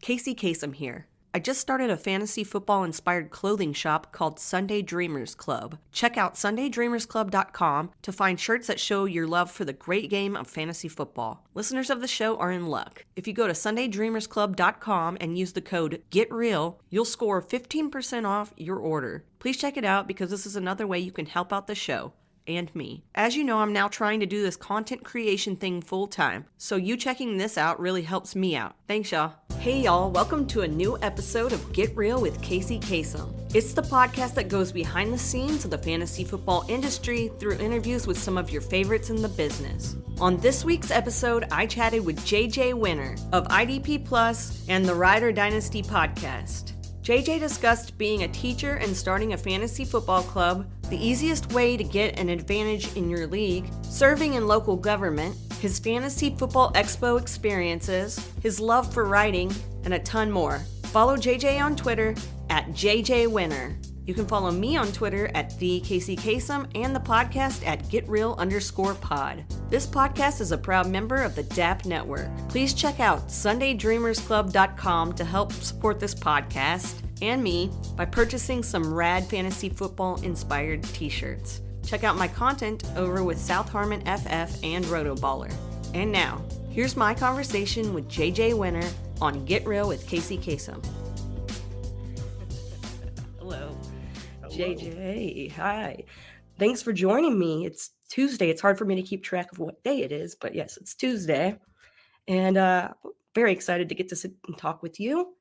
Kacey Kasem here. I just started a fantasy football-inspired clothing shop called Sunday Dreamers Club. Check out sundaydreamersclub.com to find shirts that show your love for the great game of fantasy football. Listeners of the show are in luck. If you go to sundaydreamersclub.com and use the code GETREAL, you'll score 15% off your order. Please check it out because this is another way you can help out the show. And me. As you know, I'm now trying to do this content creation thing full time, so you checking this out really helps me out. Thanks, y'all. Hey, y'all, welcome to a new episode of Get Real with Kacey Kasem. It's the podcast that goes behind the scenes of the fantasy football industry through interviews with some of your favorites in the business. On this week's episode, I chatted with JJ Wenner of IDP Plus and the Dynasty Podcast. JJ discussed being a teacher and starting a fantasy football club, the easiest way to get an advantage in your league, serving in local government, his fantasy football expo experiences, his love for writing, and a ton more. Follow JJ on Twitter at JJ Wenner. You can follow me on Twitter at the Kacey Kasem and the podcast at GetReal_pod. This podcast is a proud member of the DAP Network. Please check out sundaydreamersclub.com to help support this podcast and me by purchasing some rad fantasy football inspired t-shirts. Check out my content over with South Harmon FF and Rotoballer. And now, here's my conversation with JJ Wenner on Get Real with Kacey Kasem. Hello. JJ, hi. Thanks for joining me. It's Tuesday. It's hard for me to keep track of what day it is, but yes, it's Tuesday. And very excited to get to sit and talk with you.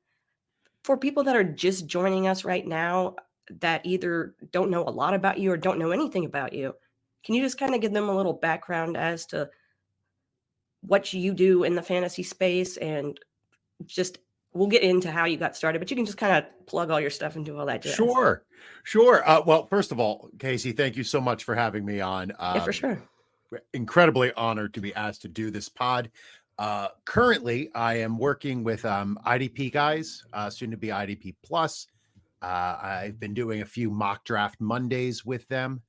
For people that are just joining us right now that either don't know a lot about you or don't know anything about you, can you just kind of give them a little background as to what you do in the fantasy space, and just we'll get into how you got started, but you can just kind of plug all your stuff and do all that jazz. Sure. Well, first of all, Kacey, thank you so much for having me on. Yeah, for sure. Incredibly honored to be asked to do this pod. Currently, I am working with IDP guys, soon to be IDP Plus. I've been doing a few mock draft Mondays with them,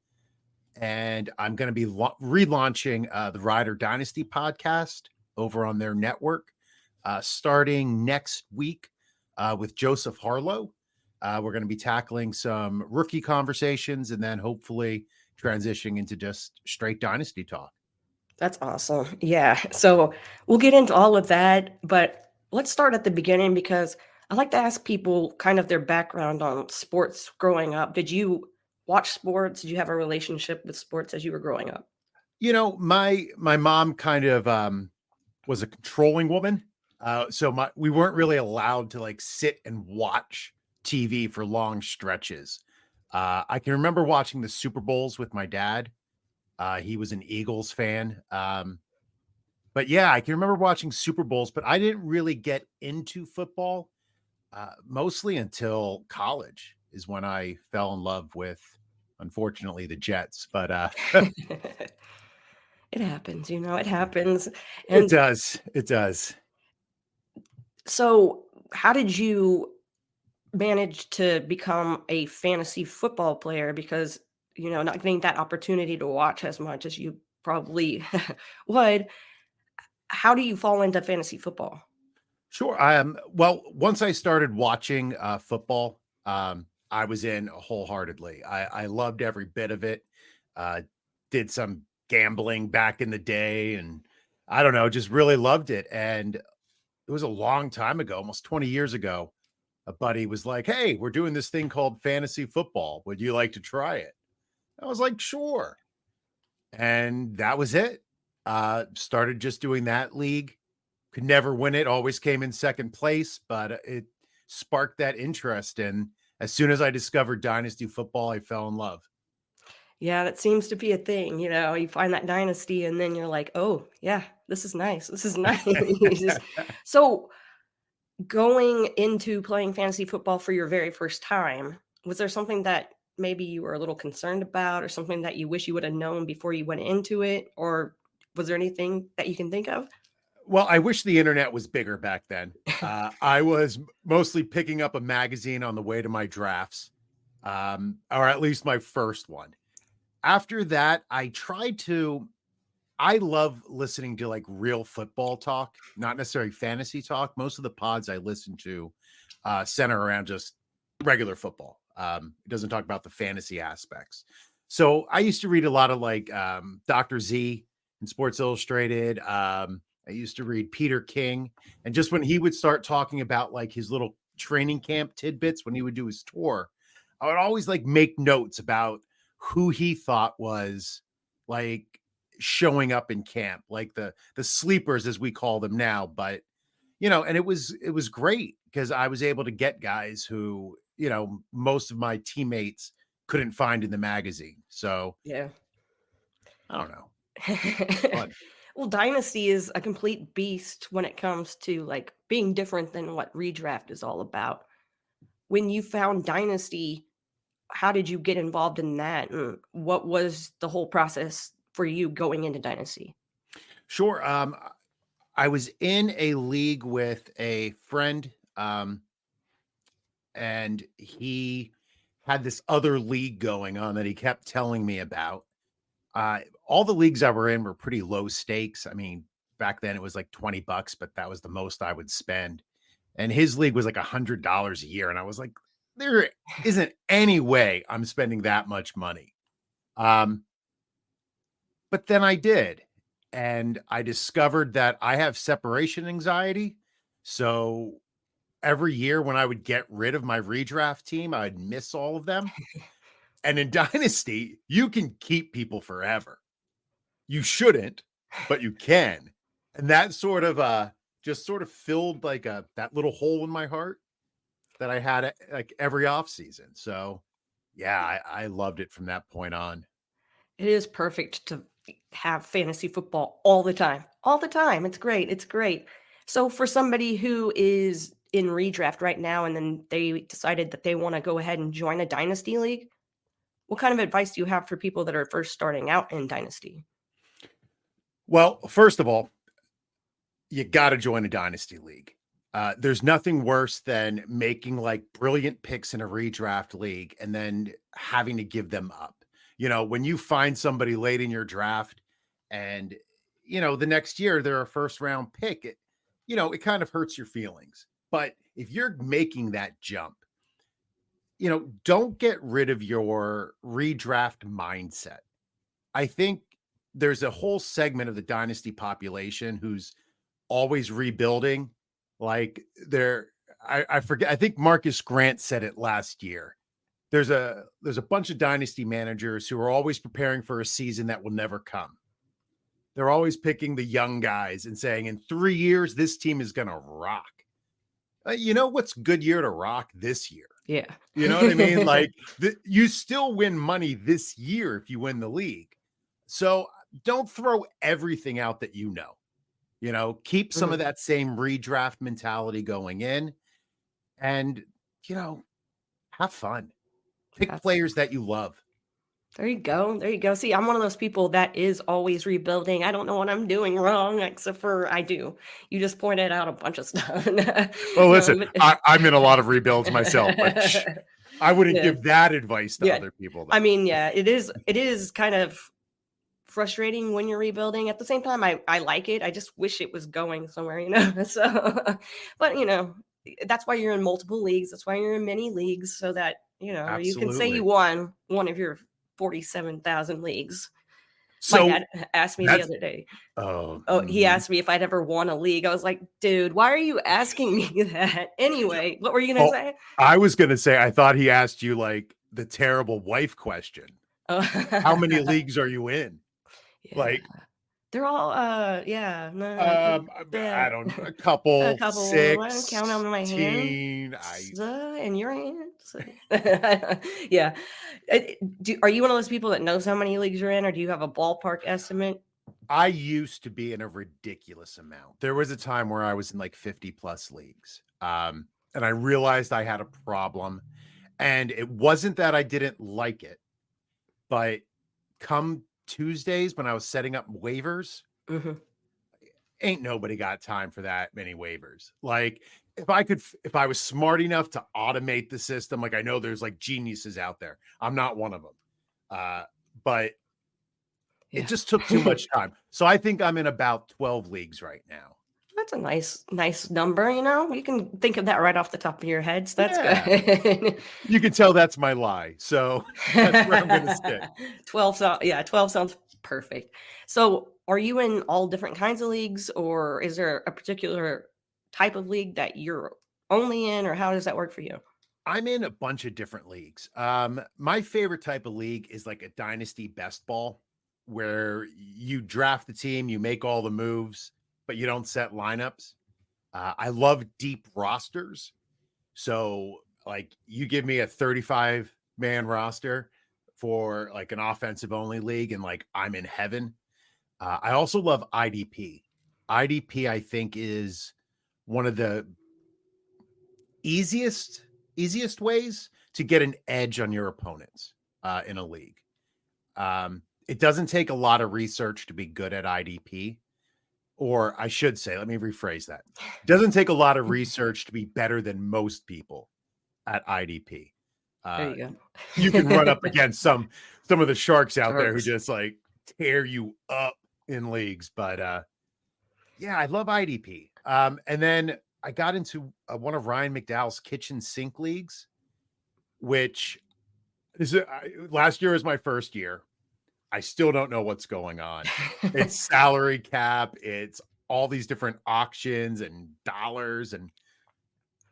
and I'm going to be relaunching the Dynasty Podcast over on their network starting next week with Joseph Harlow. We're going to be tackling some rookie conversations and then hopefully transitioning into just straight Dynasty talk. That's awesome. Yeah. So we'll get into all of that, but let's start at the beginning because I like to ask people kind of their background on sports growing up. Did you watch sports? Did you have a relationship with sports as you were growing up? You know, my mom kind of was a controlling woman. So we weren't really allowed to like sit and watch TV for long stretches. I can remember watching the Super Bowls with my dad. He was an Eagles fan. But yeah, I can remember watching Super Bowls, but I didn't really get into football mostly until college is when I fell in love with, unfortunately, the Jets. But it happens, it happens. And It does. So how did you manage to become a fantasy football player? Because not getting that opportunity to watch as much as you probably would. How do you fall into fantasy football? Sure. Well, once I started watching football, I was in wholeheartedly. I loved every bit of it. Did some gambling back in the day, and I don't know, just really loved it. And it was a long time ago, almost 20 years ago. A buddy was like, "Hey, we're doing this thing called fantasy football. Would you like to try it?" I was like, "Sure." And that was it. Started just doing that league. Could never win it. Always came in second place, but it sparked that interest. And as soon as I discovered Dynasty football, I fell in love. Yeah, that seems to be a thing. You find that Dynasty and then you're like, oh, yeah, this is nice. This is nice. So going into playing fantasy football for your very first time, was there something that maybe you were a little concerned about or something that you wish you would have known before you went into it? Or was there anything that you can think of? Well, I wish the internet was bigger back then. I was mostly picking up a magazine on the way to my drafts, or at least my first one. After that, I tried to I love listening to like real football talk, not necessarily fantasy talk. Most of the pods I listen to center around just regular football. It doesn't talk about the fantasy aspects. So I used to read a lot of like Dr. Z and Sports Illustrated. I used to read Peter King. And just when he would start talking about like his little training camp tidbits when he would do his tour, I would always like make notes about who he thought was like showing up in camp, like the sleepers as we call them now. But and it was great because I was able to get guys who, most of my teammates couldn't find in the magazine. So Yeah. I don't know. Fun. Well, Dynasty is a complete beast when it comes to like being different than what redraft is all about. When you found Dynasty, how did you get involved in that? And what was the whole process for you going into Dynasty? Sure. I was in a league with a friend, and he had this other league going on that he kept telling me about. All the leagues I were in were pretty low stakes. I mean, back then it was like $20, but that was the most I would spend. And his league was like $100 a year. And I was like, there isn't any way I'm spending that much money. But then I did. And I discovered that I have separation anxiety. So every year when I would get rid of my redraft team, I'd miss all of them. And in Dynasty, you can keep people forever. You shouldn't, but you can. And that sort of just sort of filled like that little hole in my heart that I had like every off season. So yeah, I loved it from that point on. It is perfect to have fantasy football all the time. All the time. It's great. It's great. So for somebody who is in redraft right now and then they decided that they want to go ahead and join a Dynasty league, what kind of advice do you have for people that are first starting out in Dynasty? Well, first of all, you got to join a Dynasty league. There's nothing worse than making like brilliant picks in a redraft league and then having to give them up. When you find somebody late in your draft and, the next year they're a first round pick, it kind of hurts your feelings. But if you're making that jump, don't get rid of your redraft mindset. I think there's a whole segment of the Dynasty population who's always rebuilding. Like I forget, I think Marcus Grant said it last year. There's a bunch of Dynasty managers who are always preparing for a season that will never come. They're always picking the young guys and saying, in 3 years, this team is going to rock. What's good year to rock this year? Yeah. You know what I mean? Like you still win money this year if you win the league. So don't throw everything out that keep some of that same redraft mentality going in and, have fun. Pick players that you love. There you go. There you go. See, I'm one of those people that is always rebuilding. I don't know what I'm doing wrong, except for I do. You just pointed out a bunch of stuff. Well, listen, I'm in a lot of rebuilds myself, but I wouldn't give that advice to other people. Though. I mean, yeah, it is kind of frustrating when you're rebuilding. At the same time, I like it. I just wish it was going somewhere, So, but that's why you're in multiple leagues. That's why you're in many leagues, so that Absolutely. you can say you won one of your 47,000 leagues. So my dad asked me the other day. He asked me if I'd ever won a league. I was like, dude, why are you asking me that? Anyway, what were you going to say? I was going to say, I thought he asked you like the terrible wife question. How many leagues are you in? Yeah. Like they're all I don't know, a couple 6, count on my hand in your hands. Yeah. Are you one of those people that knows how many leagues you're in, or do you have a ballpark estimate? I used to be in a ridiculous amount. There was a time where I was in like 50 plus leagues. And I realized I had a problem, and it wasn't that I didn't like it, but come Tuesdays when I was setting up waivers, ain't nobody got time for that many waivers. Like if I was smart enough to automate the system, like I know there's like geniuses out there. I'm not one of them. But it Yeah. just took too much time. So I think I'm in about 12 leagues right now. That's a nice number, You can think of that right off the top of your head, so that's Yeah. good. You can tell that's my lie. So that's where I'm going to stick. 12 sounds perfect. So, are you in all different kinds of leagues, or is there a particular type of league that you're only in, or how does that work for you? I'm in a bunch of different leagues. My favorite type of league is like a dynasty best ball where you draft the team, you make all the moves, but you don't set lineups. I love deep rosters. So, like, you give me a 35-man roster for like an offensive only league, and like I'm in heaven. I also love IDP. IDP, I think, is one of the easiest ways to get an edge on your opponents in a league. It doesn't take a lot of research to be good at IDP, or I should say, let me rephrase that. It doesn't take a lot of research to be better than most people at IDP. There Uh, you you can run up go. against some of the sharks out there who Sharks. just like tear you up in leagues. But yeah, I love IDP. And then I got into one of Ryan McDowell's kitchen sink leagues, which is last year was my first year. I still don't know what's going on. It's salary cap. It's all these different auctions and dollars, and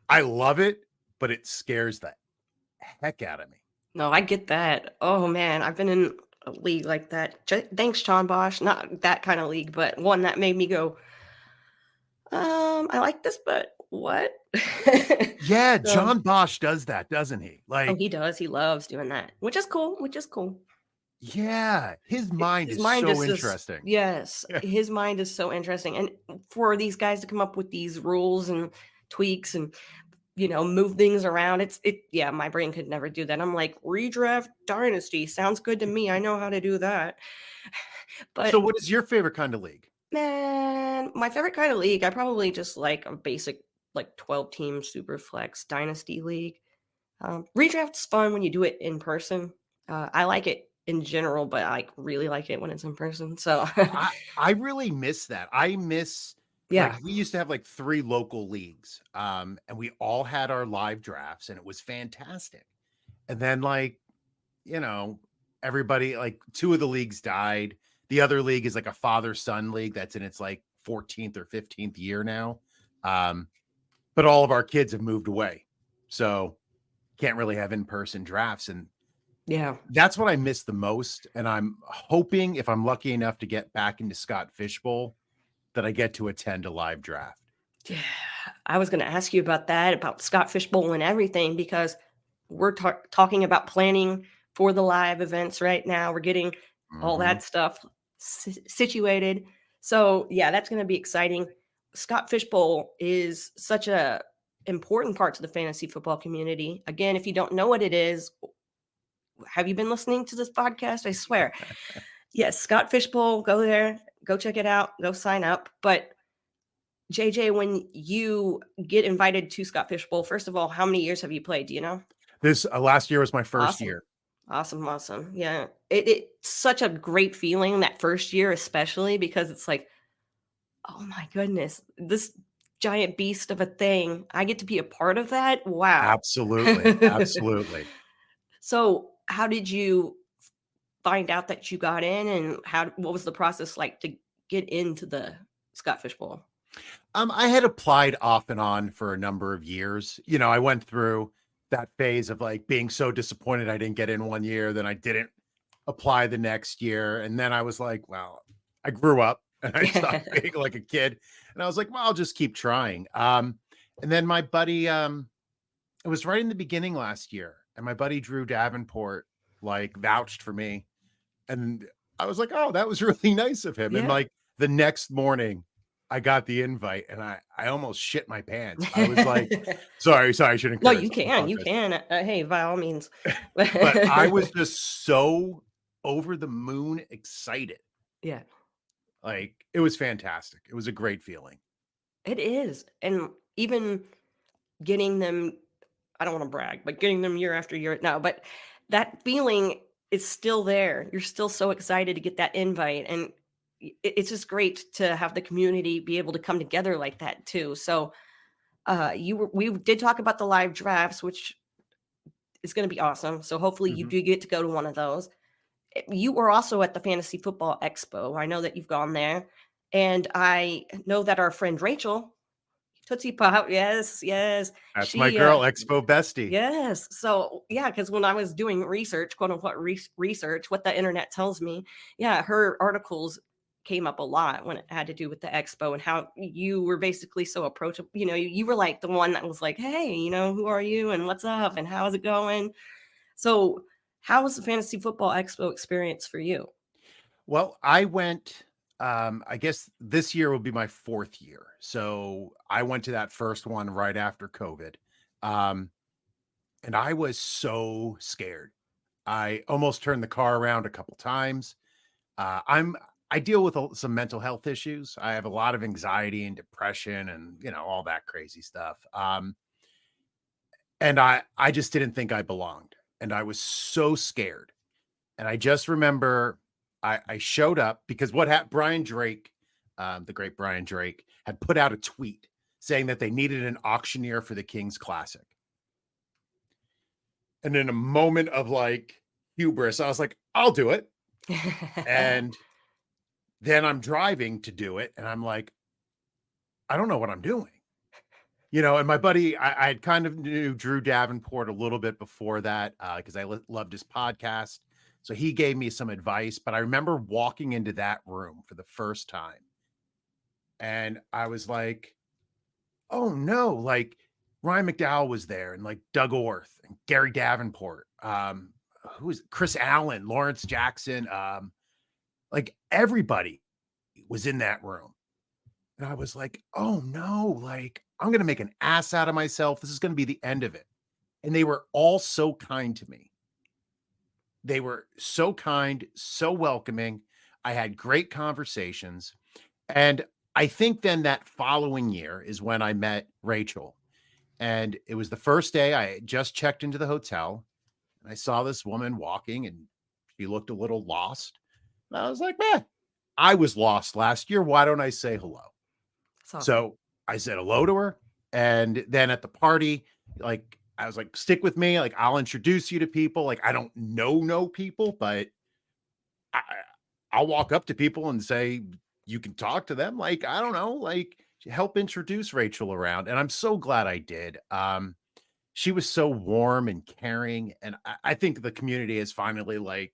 I love it, but it scares the heck out of me. No, I get that. Oh man, I've been in a league like that. Thanks, John Bosch. Not that kind of league, but one that made me go, I like this, but what? Yeah, So, John Bosch does that, doesn't he? oh, Like, he does. He loves doing that, which is cool. Which is cool. yeah, his mind His is mind so is just interesting. yes, Yeah. his mind is so interesting, and for these guys to come up with these rules and tweaks and move things around, yeah, my brain could never do that. I'm like, redraft dynasty sounds good to me. I know how to do that. So But what is your favorite kind of league? man, my favorite kind of league, I probably just like a basic like 12 team super flex dynasty league. Redraft's fun when you do it in person. I like it in general, but I really like it when it's in person. So I really miss that. I miss like yeah. we used to have like 3 local leagues. And we all had our live drafts and it was fantastic. And then like, you know, everybody like 2 of the leagues died. The other league is like a father-son league that's in its like 14th or 15th year now. Um, but all of our kids have moved away. So can't really have in-person drafts. And Yeah. that's what I miss the most. And I'm hoping if I'm lucky enough to get back into Scott Fishbowl that I get to attend a live draft. Yeah. I was going to ask you about that, about Scott Fishbowl and everything, because we're talking about planning for the live events right now. We're getting all Mhm. that stuff situated. So yeah, that's going to be exciting. Scott Fishbowl is such a important part to the fantasy football community. Again, if you don't know what it is, have you been listening to this podcast? I swear. Yes, Scott Fishbowl, go there, go check it out, go sign up. But JJ, when you get invited to Scott Fishbowl, first of all, how many years have you played? Do you know? This last year was my first Awesome. year. Awesome. Yeah. It's such a great feeling that first year, especially because it's like, oh my goodness, this giant beast of a thing. I get to be a part of that. Wow. Absolutely. Absolutely. So how did you find out that you got in, and what was the process like to get into the Scott Fishbowl? I had applied off and on for a number of years. You know, I went through that phase of like being so disappointed I didn't get in one year, then I didn't apply the next year. And then I was like, well, I grew up and I stopped being like a kid. And I was like, well, I'll just keep trying. And then my buddy, it was right in the beginning last year, and my buddy Drew Davenport like vouched for me. And I was like, oh, that was really nice of him. And Yeah. like the next morning, I got the invite and I almost shit my pants. I was like, sorry, I shouldn't No, curse. you I can. You apologize. can. Hey, by all means. But I was just so over the moon excited. Yeah, Like it was fantastic. It was a great feeling. it is. And even getting them, I don't want to brag, but getting them year after year now, but that feeling it's still there. You're still so excited to get that invite, and it's just great to have the community be able to come together like that too. So, we did talk about the live drafts, which is going to be awesome. So hopefully you Mhm. do get to go to one of those. You were also at the Fantasy Football Expo. I know that you've gone there, and I know that our friend Rachel Tootsie Pop, yes, yes, That's my she, girl, Expo Bestie. yes. So, yeah, because when I was doing research, quote unquote research, what the internet tells me, yeah, her articles came up a lot when it had to do with the expo and how you were basically so approachable. You were like the one that was like, hey, who are you and what's up and how's it going? So, how was the Fantasy Football Expo experience for you? Well, I went, I guess this year will be my 4th year. So I went to that first one right after COVID. Um, and I was so scared. I almost turned the car around a couple times. I deal with some mental health issues. I have a lot of anxiety and depression and, all that crazy stuff. And I just didn't think I belonged. And I was so scared. And I just remember I showed up because what happened, Brian Drake, the great Brian Drake, had put out a tweet saying that they needed an auctioneer for the King's Classic. And in a moment of like hubris, I was like, I'll do it. And then I'm driving to do it. And I'm like, I don't know what I'm doing. And my buddy, I had kind of knew Drew Davenport a little bit before that because I loved his podcast. So he gave me some advice, but I remember walking into that room for the first time and I was like, oh no, like Ryan McDowell was there and like Doug Orth and Gary Davenport, who is Chris Allen, Lawrence Jackson, like everybody was in that room. And I was like, oh no, like I'm going to make an ass out of myself. This is going to be the end of it. And they were all so kind to me. They were so kind, so welcoming. I had great conversations. And I think then that following year is when I met Rachel. And it was the first day I had just checked into the hotel. And I saw this woman walking and she looked a little lost. And I was like, man, I was lost last year. Why don't I say hello? That's awesome. So I said hello to her. And then at the party, like, I was like, stick with me. Like, I'll introduce you to people. Like, I don't know people, but I, I'll walk up to people and say, you can talk to them. Like, I don't know, like help introduce Rachel around. And I'm so glad I did. She was so warm and caring. And I think the community has finally like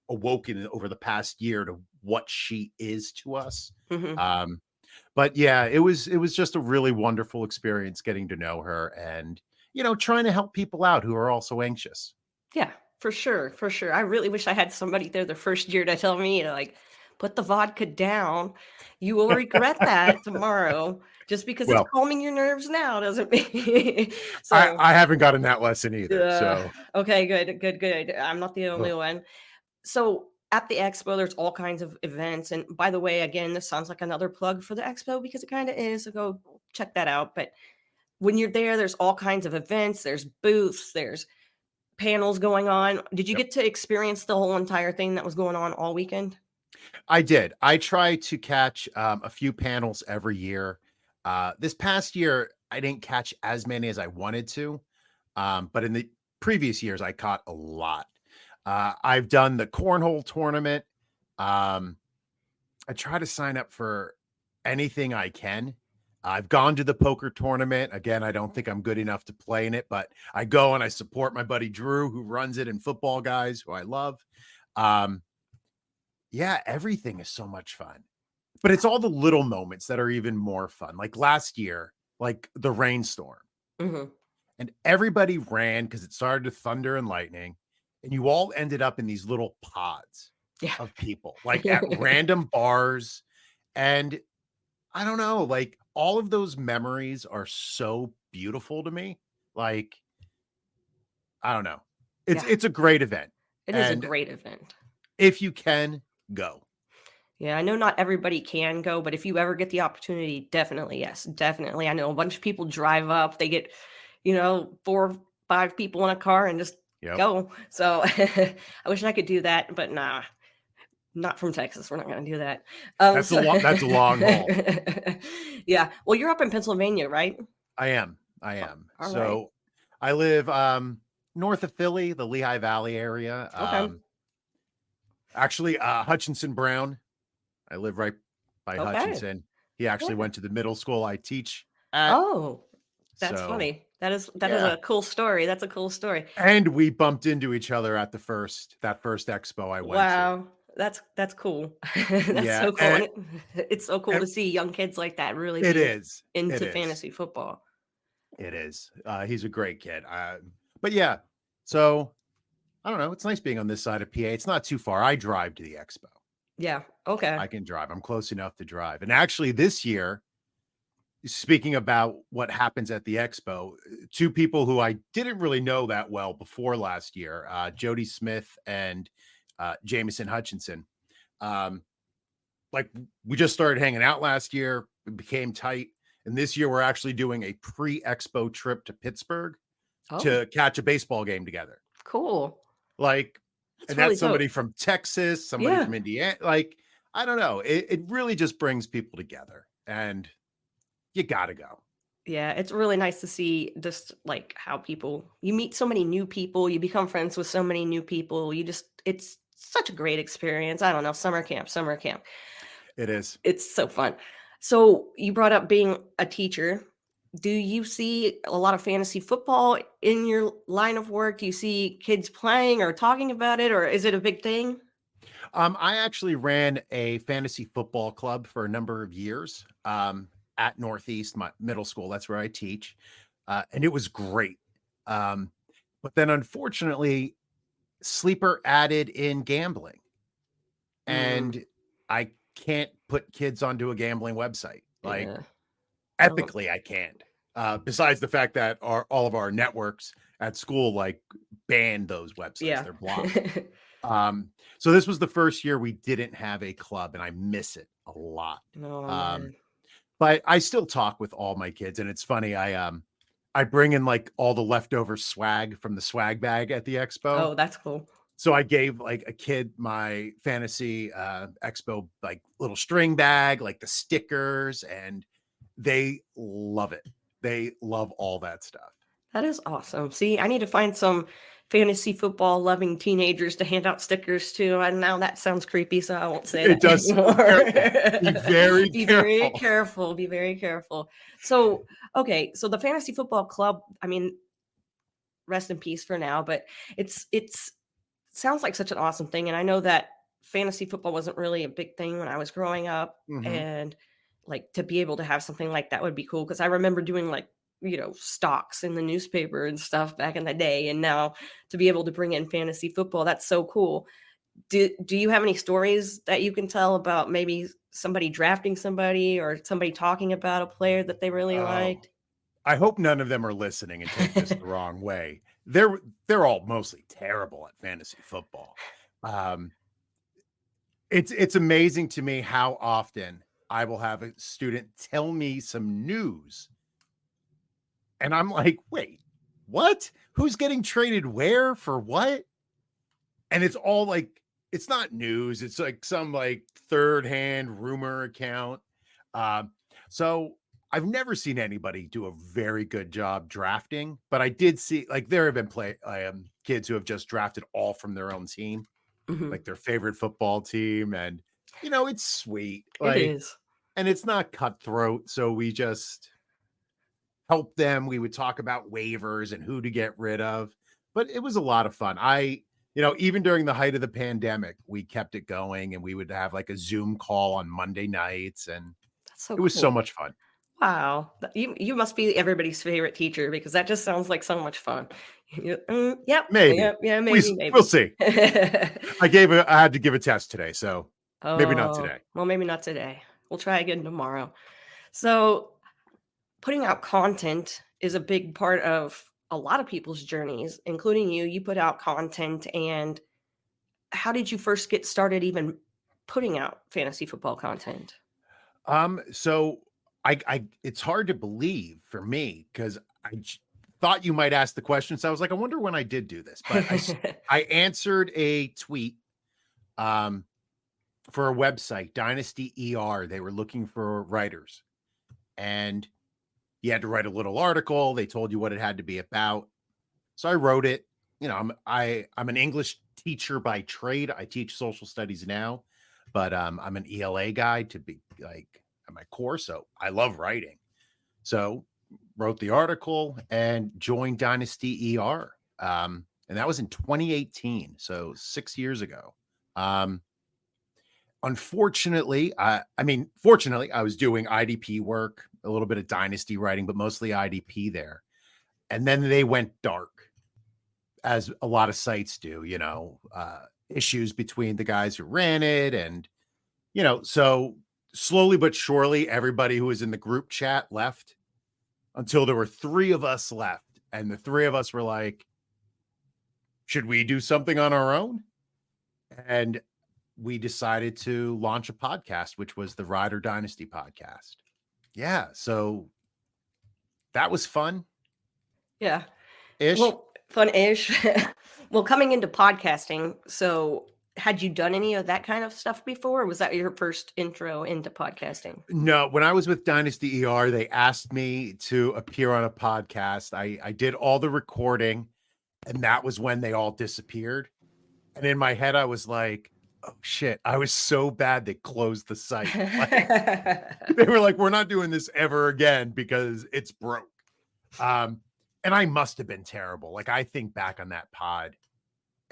awoken over the past year to what she is to us. Mhm. But yeah, it was just a really wonderful experience getting to know her and trying to help people out who are also anxious. Yeah, for sure, for sure. I really wish I had somebody there the first year to tell me to like put the vodka down. You will regret that tomorrow. Just because it's Well, calming your nerves now doesn't mean I so. I haven't gotten that lesson either. uh, So okay, good, good, good. I'm not the only ugh. one. So at the expo, there's all kinds of events. And by the way, again, this sounds like another plug for the expo because it kind of is. So go check that out. But when you're there, there's all kinds of events. There's booths. There's panels going on. Did you Yep. get to experience the whole entire thing that was going on all weekend? I did. I try to catch a few panels every year. This past year, I didn't catch as many as I wanted to, but in the previous years, I caught a lot. I've done the cornhole tournament. Um, I try to sign up for anything I can. I've gone to the poker tournament. Again, I don't think I'm good enough to play in it, but I go and I support my buddy Drew, who runs it, and football guys who I love. Um, yeah, everything is so much fun. But it's all the little moments that are even more fun. Like last year, like the rainstorm, Mhm. and everybody ran because it started to thunder and lightning, and you all ended up in these little pods Yeah. of people, like at random bars. And I don't know, like all of those memories are so beautiful to me. Like, I don't know. It's Yeah, it's a great event. it is a And great event. if you can, go. Yeah, I know not everybody can go, but if you ever get the opportunity, definitely, yes, definitely. I know a bunch of people drive up, they get, 4 or 5 people in a car and just Yep. go. So I wish I could do that, but nah, not from Texas. We're not going to do that. That's a long haul. Yeah. Well, you're up in Pennsylvania, right? I am. All right. So I live north of Philly, the Lehigh Valley area. Okay. Actually, Hutchinson Brown. I live right by Okay. Hutchinson. He actually Yeah. went to the middle school I teach at. Oh, that's So funny. That is yeah. a cool story. That's a cool story. And we bumped into each other at that first expo I went to. Wow. That's cool. That's Yeah, so cool. And it's so cool and to see young kids like that really it be is. It into is. fantasy football. It is. He's a great kid. But yeah, so I don't know. It's nice being on this side of PA. It's not too far. I drive to the expo. Yeah. Okay. I can drive. I'm close enough to drive. And actually, this year, speaking about what happens at the expo, two people who I didn't really know that well before last year, Jody Smith and Jameson Hutchinson. Um, like we just started hanging out last year. We became tight. And this year, we're actually doing a pre-expo trip to Pittsburgh Oh, to catch a baseball game together. cool. Like, That's and really that's somebody dope. from Texas, somebody Yeah. from Indiana. Like, I don't know. It really just brings people together, and you gotta go. Yeah, it's really nice to see just like how you meet so many new people, you become friends with so many new people. It's such a great experience. I don't know, summer camp, summer camp. It is. It's so fun. So you brought up being a teacher. Do you see a lot of fantasy football in your line of work? Do you see kids playing or talking about it, or is it a big thing? I actually ran a fantasy football club for a number of years at Northeast, my middle school. That's where I teach. And it was great. Um, but then unfortunately, Sleeper added in gambling, Mm, and I can't put kids onto a gambling website. Like, yeah. Oh, ethically, I can't. Besides the fact that all of our networks at school like ban those websites, yeah. they're blocked. So this was the first year we didn't have a club, and I miss it a lot. Oh Um, man. but I still talk with all my kids, and it's funny. I bring in like all the leftover swag from the swag bag at the expo. Oh, that's cool. So I gave like a kid my fantasy expo like little string bag, like the stickers, and they love it. They love all that stuff. That is awesome. See, I need to find some fantasy football loving teenagers to hand out stickers to. And now that sounds creepy, so I won't say It that does. Careful. Be anymore. very Be very careful. careful. Be very careful. So, okay, so the fantasy football club, I mean, rest in peace for now, but it's sounds like such an awesome thing. And I know that fantasy football wasn't really a big thing when I was growing up. Mhm. And like to be able to have something like that would be cool. Cause I remember doing like, stocks in the newspaper and stuff back in the day. And now to be able to bring in fantasy football, that's so cool. Do you have any stories that you can tell about maybe somebody drafting somebody or somebody talking about a player that they really Oh, liked? I hope none of them are listening and take this the wrong way. They're all mostly terrible at fantasy football. Um, it's amazing to me how often I will have a student tell me some news, and I'm like, "Wait, what? Who's getting traded where for what?" And it's all like it's not news. It's like some like third hand rumor account. Um, so I've never seen anybody do a very good job drafting, but I did see like there have been kids who have just drafted all from their own team, Mhm. like their favorite football team, and it's sweet. It Like, is. and it's not cutthroat, so we just help them. We would talk about waivers and who to get rid of, but it was a lot of fun. Even during the height of the pandemic, we kept it going, and we would have like a Zoom call on Monday nights, and That's so it was so cool. much fun. Wow. You must be everybody's favorite teacher because that just sounds like so much fun. Yep, Maybe yep, yeah, we maybe, we'll maybe. see. I had to give a test today, so maybe not Oh, today. well, maybe not today. We'll try again tomorrow. So, putting out content is a big part of a lot of people's journeys, including you. You put out content, and how did you first get started even putting out fantasy football content? So I it's hard to believe for me because thought you might ask the question. So I was like, I wonder when I did do this, but I answered a tweet for a website, Dynasty ER. They were looking for writers, and you had to write a little article. They told you what it had to be about. So I wrote it. You know, I'm an English teacher by trade. I teach social studies now, but I'm an ELA guy to be like at my core. So I love writing. So wrote the article and joined Dynasty ER. And that was in 2018. So 6 years ago. Unfortunately, fortunately, I was doing IDP work, a little bit of Dynasty writing, but mostly IDP there. And then they went dark, as a lot of sites do, you know, issues between the guys who ran it. And, you know, so slowly but surely, everybody who was in the group chat left until there were 3 of us left. And the 3 of us were like, should we do something on our own? And we decided to launch a podcast, which was the Rider Dynasty Podcast. Yeah. So that was fun. Yeah. Ish. Well, fun-ish. Well, coming into podcasting, so had you done any of that kind of stuff before? Or was that your first intro into podcasting? No, when I was with Dynasty ER, they asked me to appear on a podcast. I did all the recording, and that was when they all disappeared. And in my head, I was like, oh shit, I was so bad they closed the site. Like, they were like, we're not doing this ever again because it's broke. And I must have been terrible. Like, I think back on that pod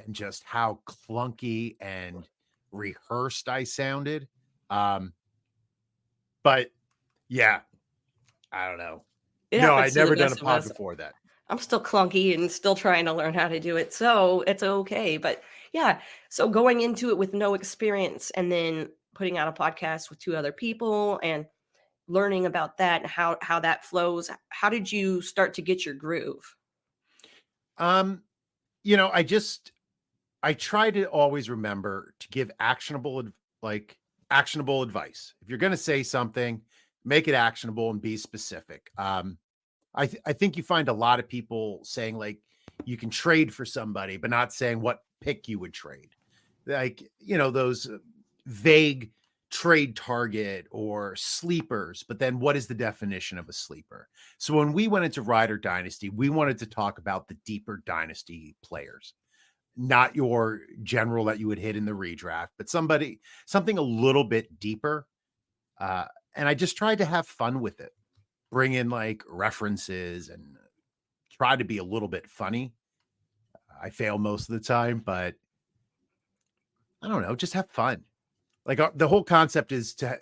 and just how clunky and rehearsed I sounded. But yeah, I don't know. No, I'd never done a pod before that. I'm still clunky and still trying to learn how to do it. So it's okay. But yeah, so going into it with no experience and then putting out a podcast with 2 other people and learning about that and how that flows. How did you start to get your groove? You know, I try to always remember to give actionable advice. If you're going to say something, make it actionable and be specific. I think you find a lot of people saying like you can trade for somebody, but not saying what pick you would trade. Like, you know, those vague trade target or sleepers, but then what is the definition of a sleeper? So when we went into Rider Dynasty, we wanted to talk about the deeper Dynasty players, not your general that you would hit in the redraft, but something a little bit deeper. And I just tried to have fun with it, bring in like references and try to be a little bit funny. I fail most of the time, but I don't know, just have fun. Like the whole concept is to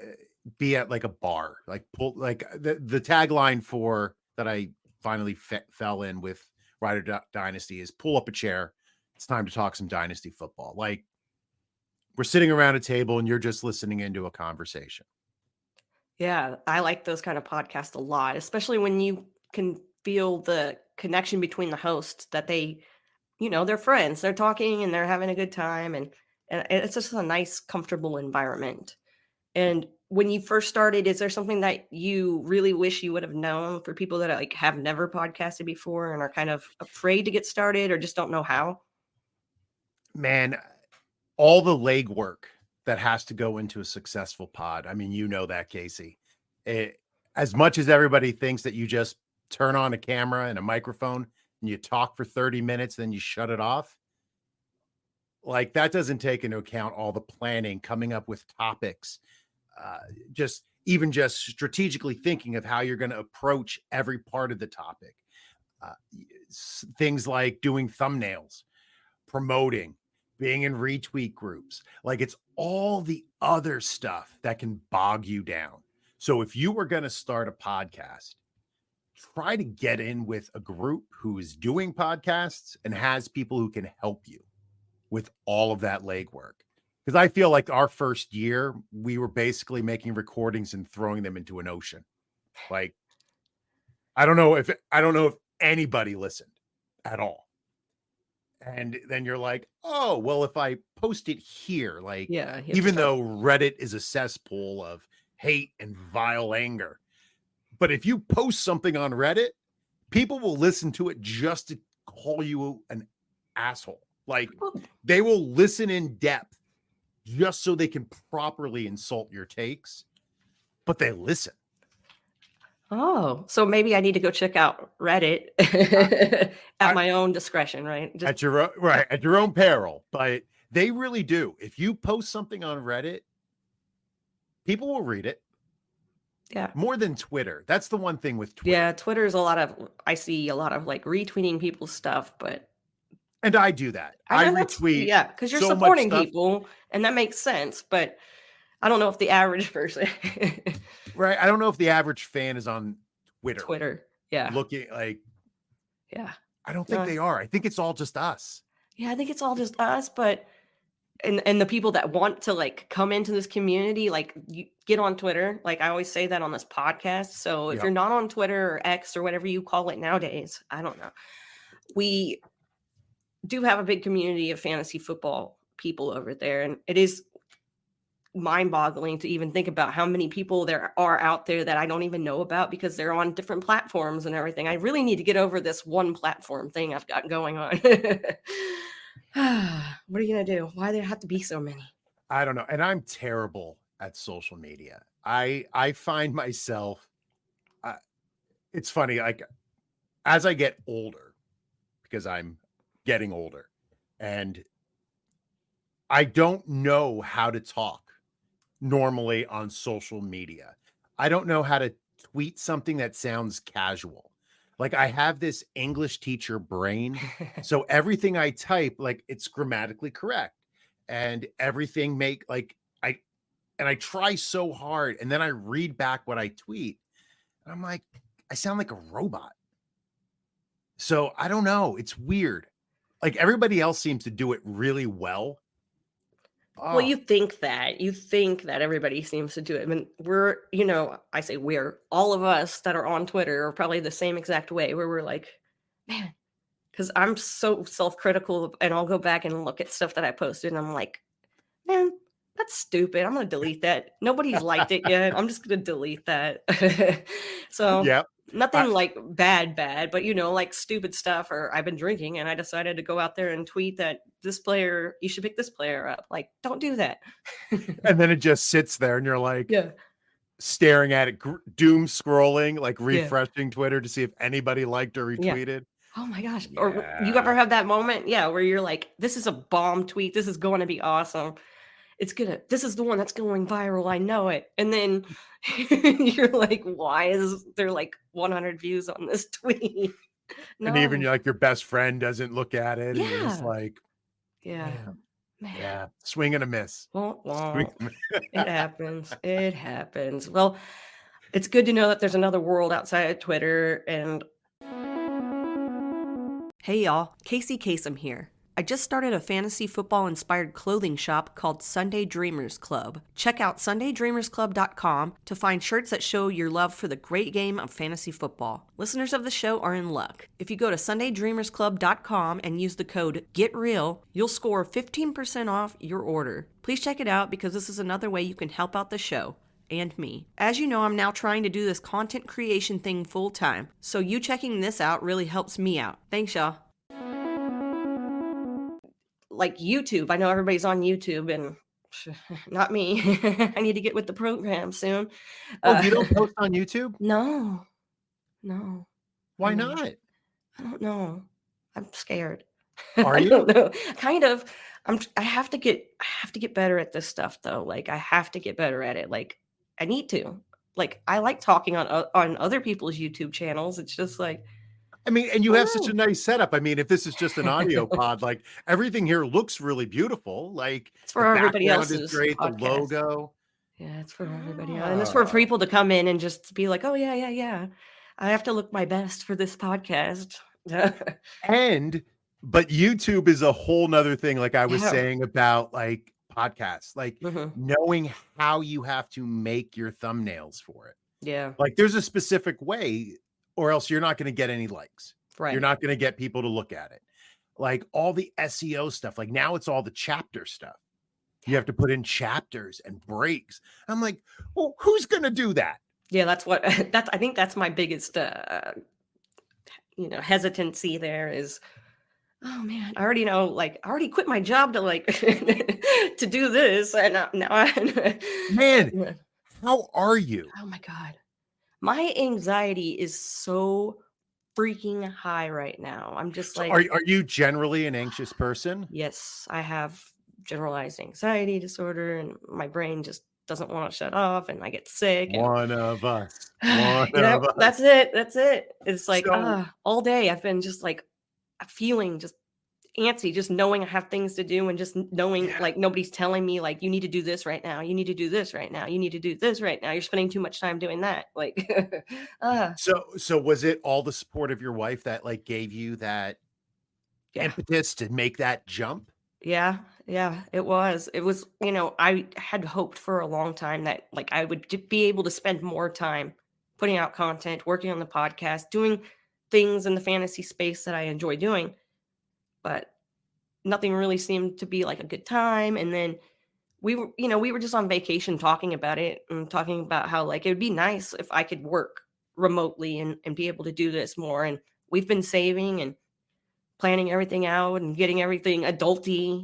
be at like a bar, like pull, like the tagline for that I finally fell in with Rider Dynasty is pull up a chair. It's time to talk some Dynasty football. Like we're sitting around a table and you're just listening into a conversation. Yeah, I like those kind of podcasts a lot, especially when you can feel the connection between the hosts that they, you know, they're friends, they're talking and they're having a good time. And it's just a nice, comfortable environment. And when you first started, is there something that you really wish you would have known for people that like have never podcasted before and are kind of afraid to get started or just don't know how? Man, all the legwork that has to go into a successful pod. I mean, you know that, Kacey. As much as everybody thinks that you just turn on a camera and a microphone and you talk for 30 minutes, then you shut it off. Like that doesn't take into account all the planning, coming up with topics, just strategically thinking of how you're going to approach every part of the topic. Things like doing thumbnails, promoting, being in retweet groups. Like it's all the other stuff that can bog you down. So if you were going to start a podcast, try to get in with a group who is doing podcasts and has people who can help you with all of that legwork. Because I feel like our first year, we were basically making recordings and throwing them into an ocean. Like, I don't know if anybody listened at all. And then you're like, oh, well, if I post it here, like, Yeah, even though Reddit is a cesspool of hate and vile anger, but if you post something on Reddit, people will listen to it just to call you an asshole. Like Well, they will listen in depth just so they can properly insult your takes, but they listen. oh, so maybe I need to go check out Reddit at my own discretion, right? Just At your own peril. But they really do. If you post something on Reddit, people will read it yeah. more than Twitter. That's the one thing with Twitter. Yeah, Twitter's I see a lot of like retweeting people's stuff, but And I do that. I I know retweet because you're so much supporting stuff. people, and that makes sense. But I don't know if the average person, Right. I don't know if the average fan is on Twitter, yeah, looking like, yeah, I don't think no, they are. I think it's all just us. yeah. I think it's all just us, but and the people that want to like come into this community, like you get on Twitter. Like I always say that on this podcast. So if Yep. you're not on Twitter or X or whatever you call it nowadays, I don't know. We do have a big community of fantasy football people over there, and it is mind-boggling to even think about how many people there are out there that I don't even know about because they're on different platforms and everything. I really need to get over this one platform thing I've got going on. What are you gonna do? Why do there have to be so many? I don't know. And I'm terrible at social media. I find myself, it's funny, like as I get older, because I'm getting older, and I don't know how to talk normally on social media. I don't know how to tweet something that sounds casual. Like I have this English teacher brain. So everything I type, like it's grammatically correct. And everything I try so hard. And then I read back what I tweet. And I'm like, I sound like a robot. So I don't know. It's weird. Like everybody else seems to do it really well. Well, Oh, you think that everybody seems to do it. I mean, I say we're all of us that are on Twitter are probably the same exact way where we're like, man, because I'm so self-critical and I'll go back and look at stuff that I posted and I'm like, man, that's stupid. I'm gonna delete that. Nobody's liked it yet. I'm just gonna delete that. So yeah. nothing like bad, but like stupid stuff. Or I've been drinking and I decided to go out there and tweet that you should pick this player up. Like, don't do that. And then it just sits there and you're like Yeah. staring at it, doom scrolling, like Yeah. refreshing Twitter to see if anybody liked or Yeah. retweeted. Oh my gosh. Or you Yeah. ever have that moment? Yeah, where you're like, this is a bomb tweet. This is going to be awesome. This is the one that's going viral. I know it. And then you're like, why is there like 100 views on this tweet? And even No. like your best friend doesn't look at it. And you're just Yeah. like, Yeah. damn, Man. yeah, swing and a miss. Well, it happens. It happens. Well, it's good to know that there's another world outside of Twitter. And hey, y'all, Kacey Kasem here. I just started a fantasy football inspired clothing shop called Sunday Dreamers Club. Check out sundaydreamersclub.com to find shirts that show your love for the great game of fantasy football. Listeners of the show are in luck. If you go to sundaydreamersclub.com and use the code GETREAL, you'll score 15% off your order. Please check it out because this is another way you can help out the show. And me. As you know, I'm now trying to do this content creation thing full time, so you checking this out really helps me out. Thanks, y'all. Like YouTube, I know everybody's on YouTube, and not me. I need to get with the program soon. Oh, you don't post on YouTube? No. Why No. not? I don't know. I'm scared. Are I you? don't know. Kind of. I have to get better at this stuff though. Like I have to get better at it. Like I need to. Like I like talking on other people's YouTube channels. It's just like, I mean, and you have such oh. a nice setup. I mean, if this is just an audio pod, like everything here looks really beautiful. Like It's for the everybody background is else's great, podcast. the logo. Yeah, it's for everybody else. And it's for people to come in and just be like, oh yeah. I have to look my best for this podcast. But YouTube is a whole nother thing. Like I was Yeah. saying about like podcasts, like Mhm. knowing how you have to make your thumbnails for it. Yeah. Like there's a specific way, or else you're not going to get any likes. Right. You're not going to get people to look at it. Like all the SEO stuff. Like now it's all the chapter stuff. You have to put in chapters and breaks. I'm like, well, who's going to do that? Yeah, I think that's my biggest hesitancy there is, oh man, I already know, like, I already quit my job to like to do this, and now I, Man, yeah. how are you? Oh my God. My anxiety is so freaking high right now. I'm just So like, are you generally an anxious person? yes, I have generalized anxiety disorder, and my brain just doesn't want to shut off, and I get sick, and One of us. One yeah, of us. that's it. That's it. It's like, So all day I've been just like feeling just antsy, just knowing I have things to do, and just knowing yeah. like nobody's telling me like you need to do this right now. You need to do this right now. You need to do this right now. You're spending too much time doing that. Like, So was it all the support of your wife that like gave you that yeah. impetus to make that jump? Yeah, yeah, it was. It was, I had hoped for a long time that like I would be able to spend more time putting out content, working on the podcast, doing things in the fantasy space that I enjoy doing, but nothing really seemed to be like a good time. And then we were just on vacation talking about it and talking about how like it would be nice if I could work remotely and be able to do this more. And we've been saving and planning everything out and getting everything adulty.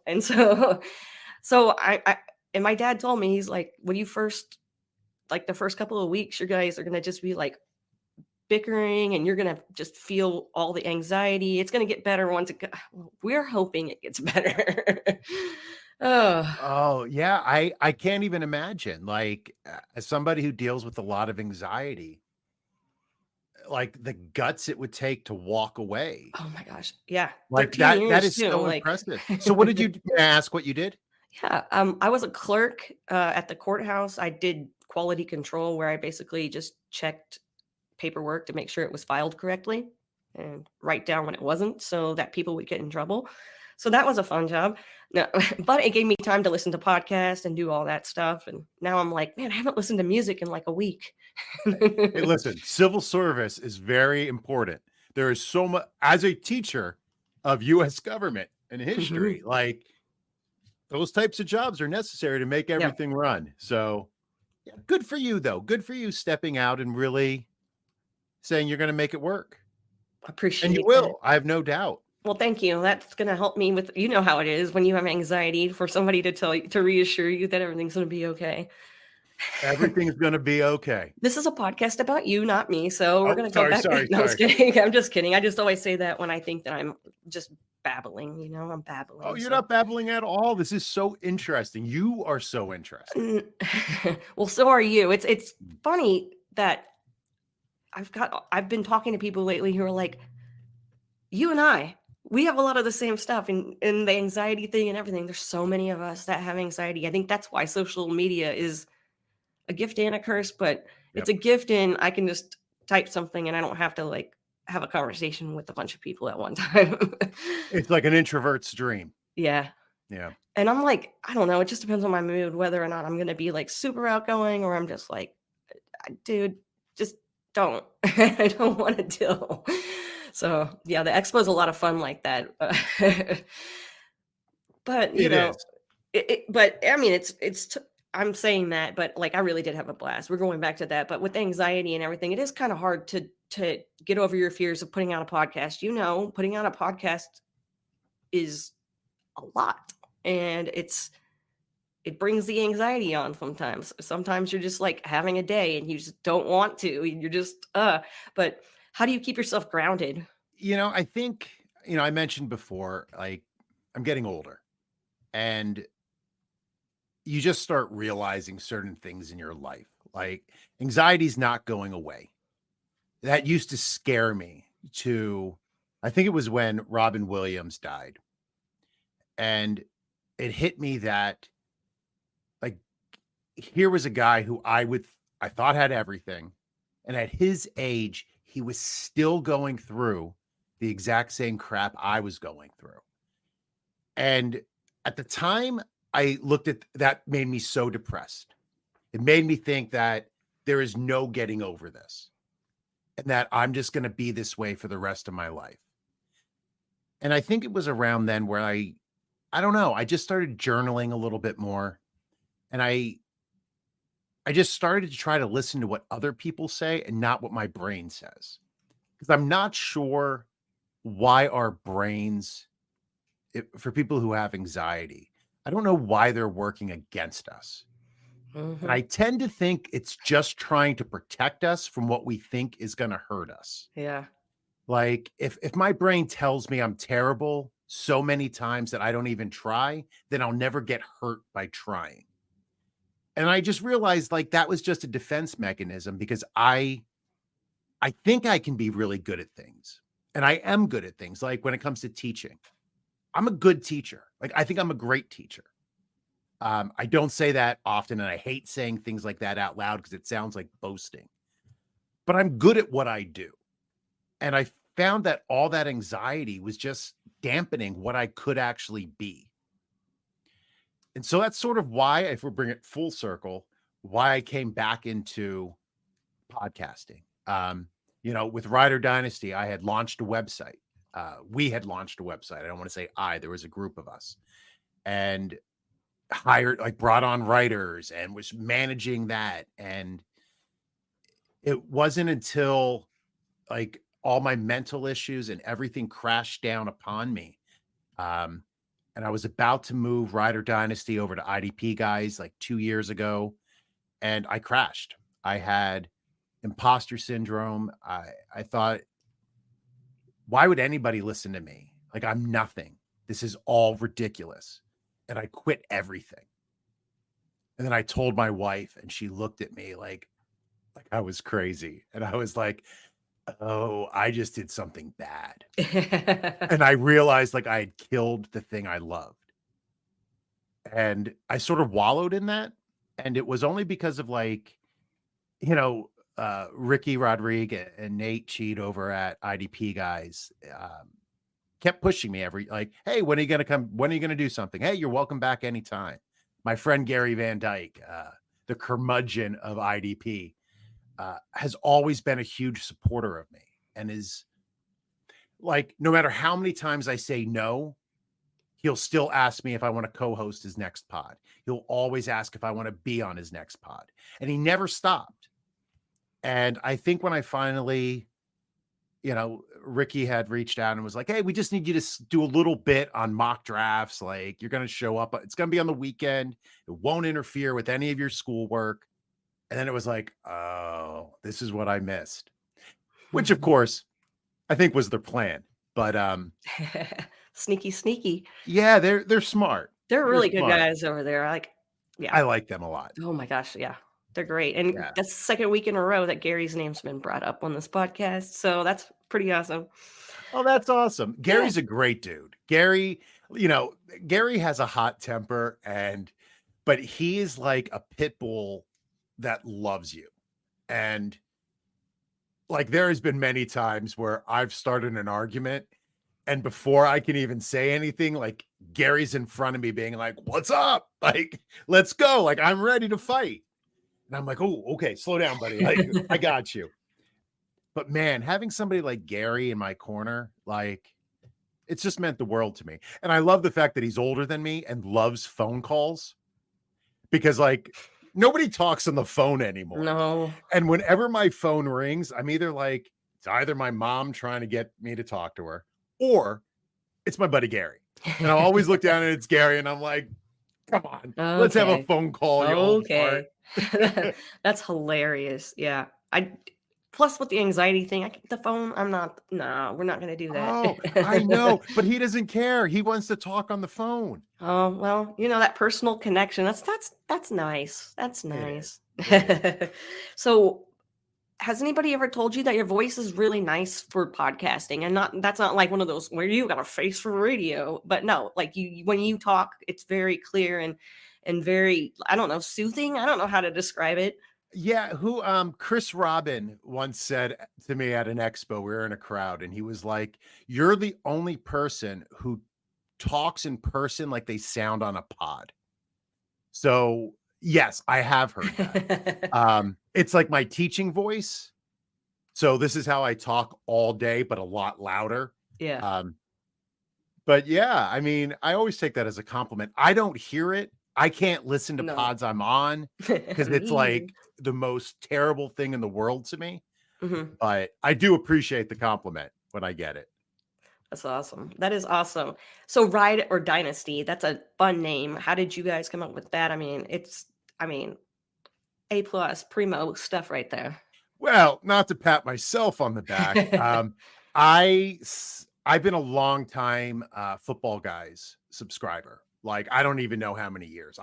And so so I and my dad told me, he's like, when you first like the first couple of weeks, you guys are gonna just be like bickering and you're gonna just feel all the anxiety. It's gonna get better once we're hoping it gets better. Oh, Oh, yeah, I can't even imagine, like, as somebody who deals with a lot of anxiety, like, the guts it would take to walk away. oh my gosh. Yeah. Like, 13 that years is too. so Like impressive. So what did you may I ask what you did? yeah, I was a clerk at the courthouse. I did quality control where I basically just checked paperwork to make sure it was filed correctly and write down when it wasn't so that people would get in trouble. So that was a fun job. No, but it gave me time to listen to podcasts and do all that stuff. And now I'm like, man, I haven't listened to music in like a week. Hey, listen, civil service is very important. There is so much as a teacher of US government and history, like, those types of jobs are necessary to make Yeah, everything run. So, yeah, good for you, though. Good for you stepping out and really saying you're gonna make it work. And you appreciate that. will, I have no doubt. Well, thank you. That's going to help me with, how it is when you have anxiety for somebody to tell you, to reassure you that everything's going to be okay. Everything's gonna be okay. This is a podcast about you, not me. So we're Oh, going to go sorry, back. sorry, No, I'm just sorry. kidding. I'm just kidding. I just always say that when I think that I'm just babbling, I'm Oh, babbling. you're So, not babbling at all. This is so interesting. You are so interesting. Mm, well, so are you. It's funny that I've been talking to people lately who are like, you and we have a lot of the same stuff and the anxiety thing and everything. There's so many of us that have anxiety. I think that's why social media is a gift and a curse, but it's Yep. a gift in I can just type something and I don't have to like have a conversation with a bunch of people at one time. It's like an introvert's dream. Yeah. Yeah. And I'm like, I don't know. It just depends on my mood, whether or not I'm going to be like super outgoing or I'm just like, dude, just don't. I don't want to deal. So yeah, the expo is a lot of fun like that. But It is. but I mean, I'm saying that, but like I really did have a blast. We're going back to that, but with anxiety and everything, it is kind of hard to get over your fears of putting out a podcast. Putting out a podcast is a lot, and it brings the anxiety on sometimes. Sometimes you're just like having a day and you just don't want to. You're just but how do you keep yourself grounded? I think, I mentioned before, like, I'm getting older and you just start realizing certain things in your life. Like, anxiety's not going away. That used to scare me to, I think it was when Robin Williams died. And it hit me that, like, here was a guy who I thought had everything. And at his age, he was still going through the exact same crap I was going through. And at the time I looked at that made me so depressed. It made me think that there is no getting over this and that I'm just going to be this way for the rest of my life. And I think it was around then where I don't know, I just started journaling a little bit more and I just started to try to listen to what other people say and not what my brain says. because I'm not sure why our brains, for people who have anxiety, I don't know why they're working against us. And I tend to think it's just trying to protect us from what we think is going to hurt us. Yeah. Like if my brain tells me I'm terrible so many times that I don't even try, then I'll never get hurt by trying. And I just realized like that was just a defense mechanism because I think I can be really good at things. And I am good at things. Like when it comes to teaching, I'm a good teacher. Like I think I'm a great teacher. I don't say that often, and I hate saying things like that out loud because it sounds like boasting. But I'm good at what I do. And I found that all that anxiety was just dampening what I could actually be. And so that's sort of why, if we bring it full circle, why I came back into podcasting. With Rider Dynasty, I had launched a website. We had launched a website. I don't want to say there was a group of us, and brought on writers and was managing that. And it wasn't until like all my mental issues and everything crashed down upon me. And I was about to move Rider Dynasty over to IDP Guys like 2 years ago, and I crashed. I had imposter syndrome. I thought, why would anybody listen to me? Like I'm nothing. This is all ridiculous. And I quit everything. And then I told my wife, and she looked at me like I was crazy. And I was like, oh, I just did something bad. And I realized like I had killed the thing I loved. And I sort of wallowed in that. And it was only because of Ricky Rodriguez and Nate Cheat over at IDP Guys kept pushing me hey, when are you going to come? When are you going to do something? Hey, you're welcome back anytime. My friend Gary Van Dyke, the curmudgeon of IDP, has always been a huge supporter of me and is like, no matter how many times I say no, he'll still ask me if I want to co-host his next pod. He'll always ask if I want to be on his next pod. And he never stopped. And I think when I finally, Ricky had reached out and was like, hey, we just need you to do a little bit on mock drafts. Like you're going to show up. It's going to be on the weekend. It won't interfere with any of your schoolwork. And then it was like, oh, this is what I missed, which of course I think was their plan. But Sneaky. Yeah, they're smart. They're really good guys over there. I like them a lot. Oh my gosh, yeah. They're great. And that's the second week in a row that Gary's name's been brought up on this podcast. So that's pretty awesome. Oh, that's awesome. Gary's a great dude. Gary has a hot temper but he is like a pit bull that loves you. And like there has been many times where I've started an argument and before I can even say anything, like Gary's in front of me being like, what's up? Like, let's go. Like, I'm ready to fight. And I'm like, oh, okay, slow down, buddy. Like, I got you. But man, having somebody like Gary in my corner, like, it's just meant the world to me. And I love the fact that he's older than me and loves phone calls because, like, nobody talks on the phone anymore. No. And whenever my phone rings, I'm either like, it's either my mom trying to get me to talk to her or it's my buddy Gary. And I'll always look down and it's Gary and I'm like, come on, let's have a phone call. Okay. That's hilarious. Yeah. Plus with the anxiety thing, the phone, we're not going to do that. Oh, I know, but he doesn't care. He wants to talk on the phone. Oh, well, that personal connection, that's nice. That's nice. So has anybody ever told you that your voice is really nice for podcasting and that's not like one of those where you got a face for radio, but no, like when you talk, it's very clear and very, I don't know, soothing. I don't know how to describe it. Yeah. Chris Robin once said to me at an expo, we were in a crowd and he was like, you're the only person who talks in person like they sound on a pod. So yes, I have heard that. It's like my teaching voice. So this is how I talk all day, but a lot louder. Yeah. But yeah, I mean, I always take that as a compliment. I don't hear it. I can't listen to pods I'm on because it's like the most terrible thing in the world to me. Mhm. but I do appreciate the compliment when I get it. That's awesome. That is awesome. So Ride or Dynasty, that's a fun name. How did you guys come up with that? I mean, A plus, primo stuff right there. Well, not to pat myself on the back. I've been a long time Football Guys subscriber. Like, I don't even know how many years.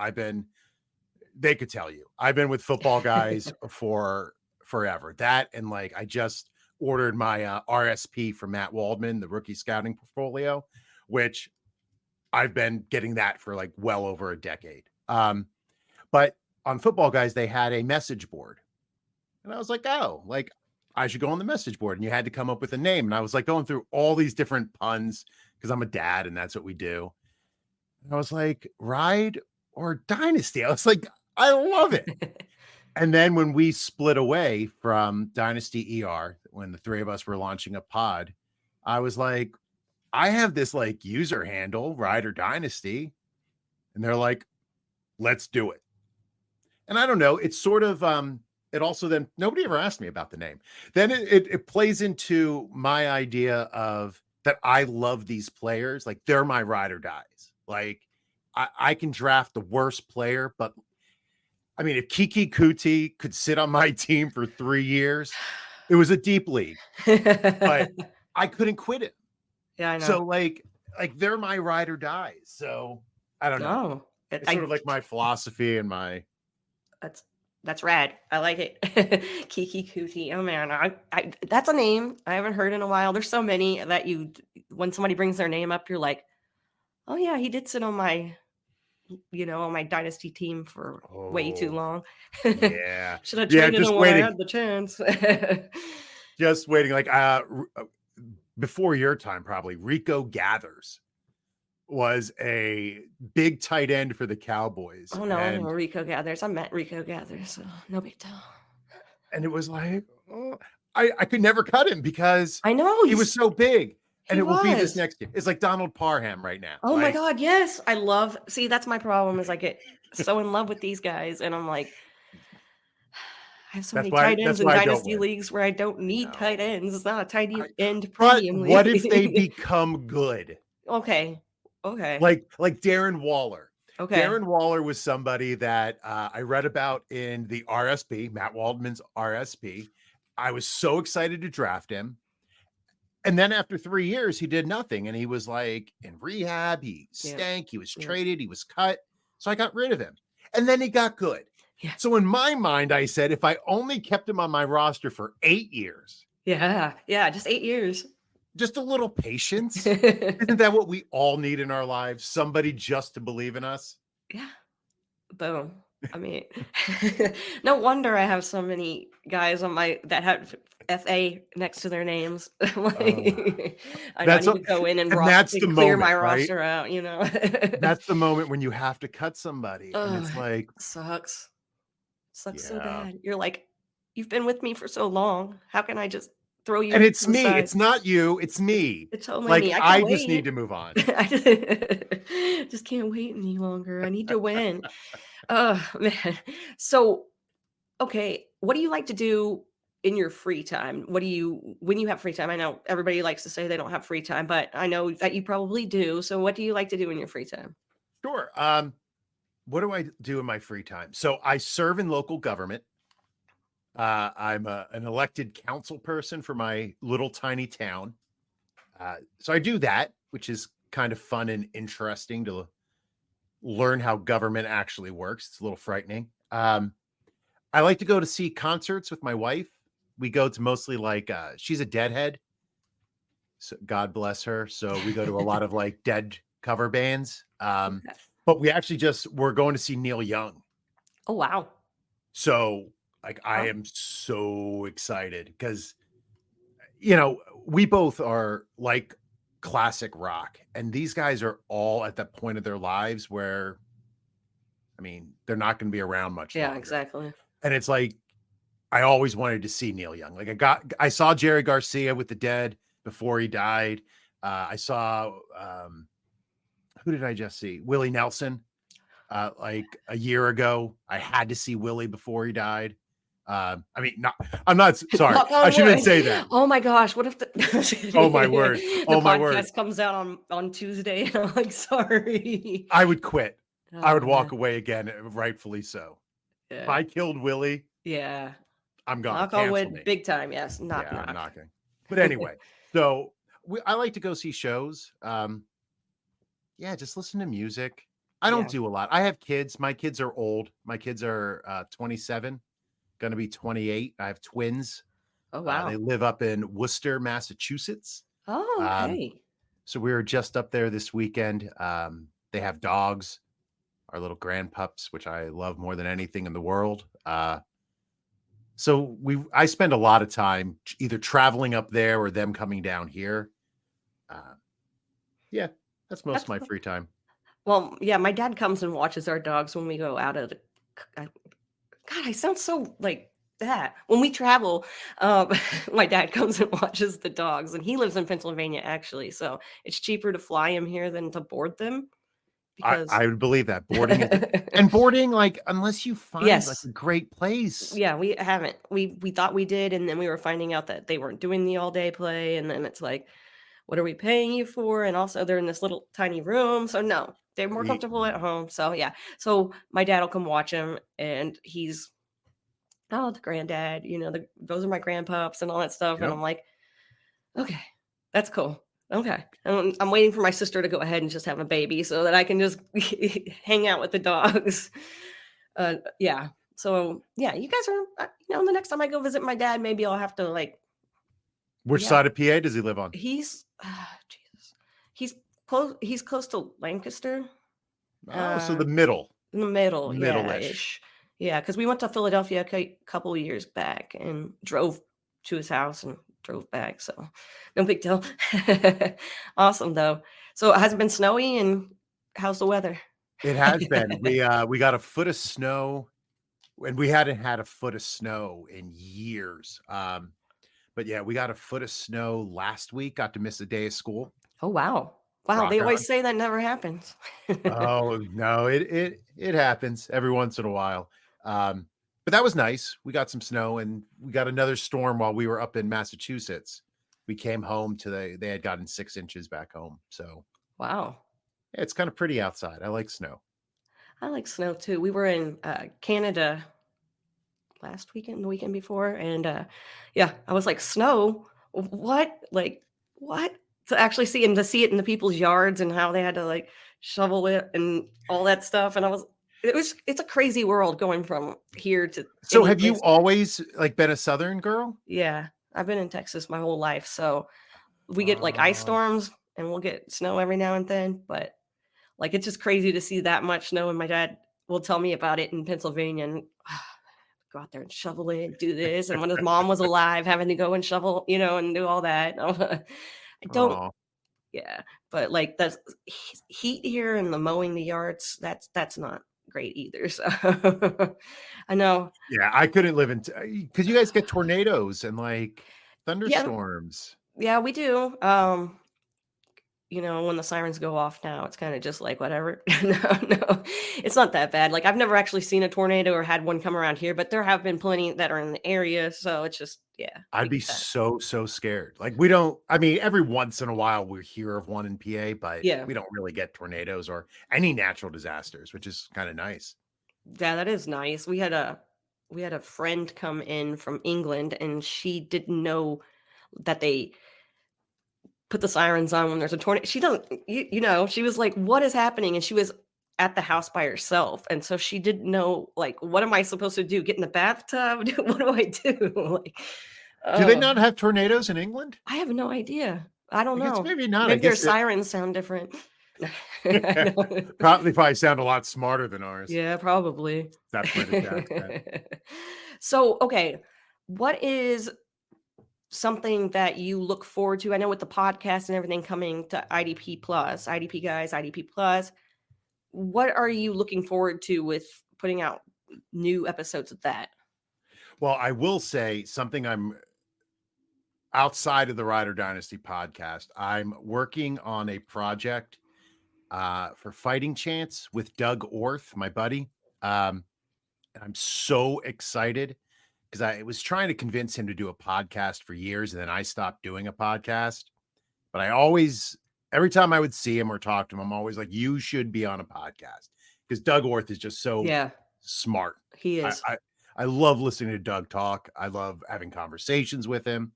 They could tell you. I've been with Football Guys for forever. That, and like, I just ordered my RSP from Matt Waldman, the rookie scouting portfolio, which I've been getting that for like well over a decade. But on Football Guys, they had a message board. And I was like, oh, like, I should go on the message board. And you had to come up with a name. And I was like going through all these different puns because I'm a dad and that's what we do. And I was like, Ride or Dynasty? I was like, I love it. And then when we split away from Dynasty ER, when the three of us were launching a pod, I was like, I have this like user handle, Ride or Dynasty. And they're like, let's do it. And I don't know, it's sort of it also then nobody ever asked me about the name. Then it plays into my idea of that I love these players, like they're my ride or dies. Like I can draft the worst player, but I mean, if Kiki Kuti could sit on my team for 3 years, it was a deep league, but I couldn't quit it. Yeah, I know. So like they're my ride or dies. So I don't know. No, It's sort of like my philosophy and my that's rad. I like it. Kiki Kuti. Oh man, I that's a name I haven't heard in a while. There's so many that when somebody brings their name up, you're like, oh yeah, he did sit on my, on my dynasty team for way too long. yeah. Should have Yeah, traded him when I had the chance. Just waiting. Like before your time, probably Rico Gathers was a big tight end for the Cowboys. Oh no, I know Rico Gathers. I met Rico Gathers, so no big deal. And it was like, oh, I could never cut him because I know he was so big. And it will be this was. next year. It's like Donald Parham right now. Oh my God, yes. See, that's my problem is I get so in love with these guys and I'm like, I have so many tight ends in dynasty leagues where I don't need tight ends. It's not a tight end premium league. What if they become good? Okay. Like Darren Waller. Okay. Darren Waller was somebody that I read about in the RSP, Matt Waldman's RSP. I was so excited to draft him. And then after 3 years, he did nothing. And he was like in rehab. He stank. He was traded. He was cut. So I got rid of him. And then he got good. Yeah. So in my mind, I said, if I only kept him on my roster for 8 years. Yeah. Yeah. Just 8 years. Just a little patience. Isn't that what we all need in our lives? Somebody just to believe in us. Yeah. Boom. I mean, no wonder I have so many guys that have FA next to their names. I need to go in and clear my roster out, That's the moment when you have to cut somebody. And it's like, sucks so bad. You're like, you've been with me for so long. How can I just throw you? And it's me. It's not you. It's me. It's totally me. I just need to move on. I just can't wait any longer. I need to win. Oh man. So, okay. What do you like to do in your free time? When you have free time? I know everybody likes to say they don't have free time, but I know that you probably do. So what do you like to do in your free time? Sure. What do I do in my free time? So I serve in local government. I'm an elected council person for my little tiny town. So I do that, which is kind of fun and interesting to learn how government actually works. It's a little frightening. I like to go to see concerts with my wife. We go to mostly she's a Deadhead. So God bless her. So we go to a lot of Dead cover bands. But we actually we're going to see Neil Young. Oh, wow. So I am so excited because, we both are like classic rock and these guys are all at that point of their lives where, they're not going to be around much longer. Yeah, exactly. And it's like, I always wanted to see Neil Young. I saw Jerry Garcia with the Dead before he died. I saw, who did I just see? Willie Nelson. A year ago, I had to see Willie before he died. I mean, not. I'm not sorry. Knock I on shouldn't wood. say that. Oh my gosh, what if Oh my word. the Oh my word. podcast comes out on Tuesday and I'm like, sorry. I would quit. I would Oh walk man. away again, rightfully so. If Yeah. I killed Willie, Yeah. I'm gone. Knock on Cancel wood, me. big time. Yes. Knock Yeah, I'm knock. knocking. But anyway, so I like to go see shows. Yeah, just listen to music. I don't Yeah. do a lot. I have kids. My kids are old. My kids are 27, going to be 28. I have twins. Oh They wow. live up in Worcester, Massachusetts. Oh, Um, okay. so we were just up there this weekend. They have dogs, our little grandpups, which I love more than anything in the world. So I spend a lot of time either traveling up there or them coming down here. Yeah, that's most of That's my cool. free time. Well, yeah, my dad comes and watches our dogs when we go out of the God, I sound so like that. When we travel, my dad comes and watches the dogs, and he lives in Pennsylvania actually, so it's cheaper to fly him here than to board them because I would believe that boarding is and boarding, like, unless you find like Yes. a great place. Yeah, we haven't. We thought we did, and then we were finding out that they weren't doing the all day play, and then it's like, what are we paying you for? And also they're in this little tiny room. So no, they're more comfortable at home. So yeah. So my dad will come watch him and he's the granddad, those are my grandpups and all that stuff. And Yep. I'm like, okay, that's cool. Okay. I'm waiting for my sister to go ahead and just have a baby so that I can just hang out with the dogs. Yeah. So yeah, you guys are, the next time I go visit my dad, maybe I'll have to like, Which yeah, side of PA does he live on? he's, Jesus, he's close to Lancaster. Oh, so Uh, the middle, in the middle, yeah, middle-ish. ish. Yeah, because we went to Philadelphia a couple of years back and drove to his house and drove back, so no big deal. Awesome, though. So, has it been snowy, and how's the weather? It has been. We got a foot of snow, and we hadn't had a foot of snow in years. But yeah, we got a foot of snow last week. Got to miss a day of school. Oh, wow. Wow, they Rock always on. say that never happens. Oh no, it happens every once in a while. But that was nice. We got some snow, and we got another storm while we were up in Massachusetts. We came home they had gotten 6 inches back home. So Wow. yeah, it's kind of pretty outside. I like snow. I like snow too. We were in, Canada last weekend, the weekend before, and, yeah, I was like, "Snow? What? Like, what?" To actually see it in the people's yards and how they had to, like, shovel it and all that stuff, and it's a crazy world going from here to So any have you place. always like been a Southern girl? Yeah, I've been in Texas my whole life, so we get, like, ice Uh, storms, and we'll get snow every now and then, but, like, it's just crazy to see that much snow, and my dad will tell me about it in Pennsylvania, and go out there and shovel it and do this, and when his mom was alive, having to go and shovel, and do all that. I don't oh yeah, but, like, the heat here and the mowing the yards, that's not great either, so I know. yeah, I couldn't live in because you guys get tornadoes and like Yeah, thunderstorms. yeah, we do, when the sirens go off now, it's kinda just like, "Whatever." No, it's not that bad, like, I've never actually seen a tornado or had one come around here, but there have been plenty that are in the area, so it's just yeah, we I'd be get that. so scared. Like we don't. I mean, every once in a while we hear of one in PA, but Yeah. we don't really get tornadoes or any natural disasters, which is kind of nice. Yeah, that is nice. We had a friend come in from England, and she didn't know that they put the sirens on when there's a tornado. She doesn't she was like, "What is happening?" And she was at the house by herself, and so she didn't know, like, "What am I supposed to do? Get in the bathtub? What do I do?" Like, Do they oh, not have tornadoes in England? I have no idea. I don't I guess know. maybe not. I Maybe their guess it, sirens sound different. I know. probably sound a lot smarter than ours. Yeah, probably. That British accent. So, okay, what is something that you look forward to? I know with the podcast and everything coming to IDP Plus, IDP Guys, IDP Plus, what are you looking forward to with putting out new episodes of that? Well, I will say something I'm outside of the Rider Dynasty podcast. I'm working on a project for Fighting Chance with Doug Orth, my buddy. And I'm so excited. because I was trying to convince him to do a podcast for years, and then I stopped doing a podcast. But I always, every time I would see him or talk to him, I'm always like, you should be on a podcast, because Doug Orth is just so Yeah, smart. he I, is. I I love listening to Doug talk. I love having conversations with him.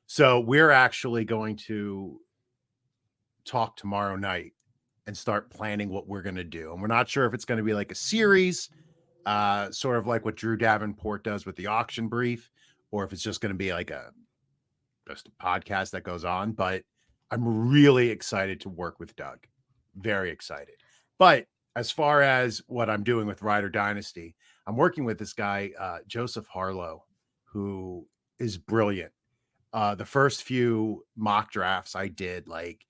So we're actually going to talk tomorrow night and start planning what we're going to do. And we're not sure if it's going to be like a series, sort of like what Drew Davenport does with the auction brief, or if it's just going to be like just a podcast that goes on. But I'm really excited to work with Doug. Very excited. But as far as what I'm doing with Rider Dynasty, I'm working with this guy, Joseph Harlow, who is brilliant. The first few mock drafts I did, like,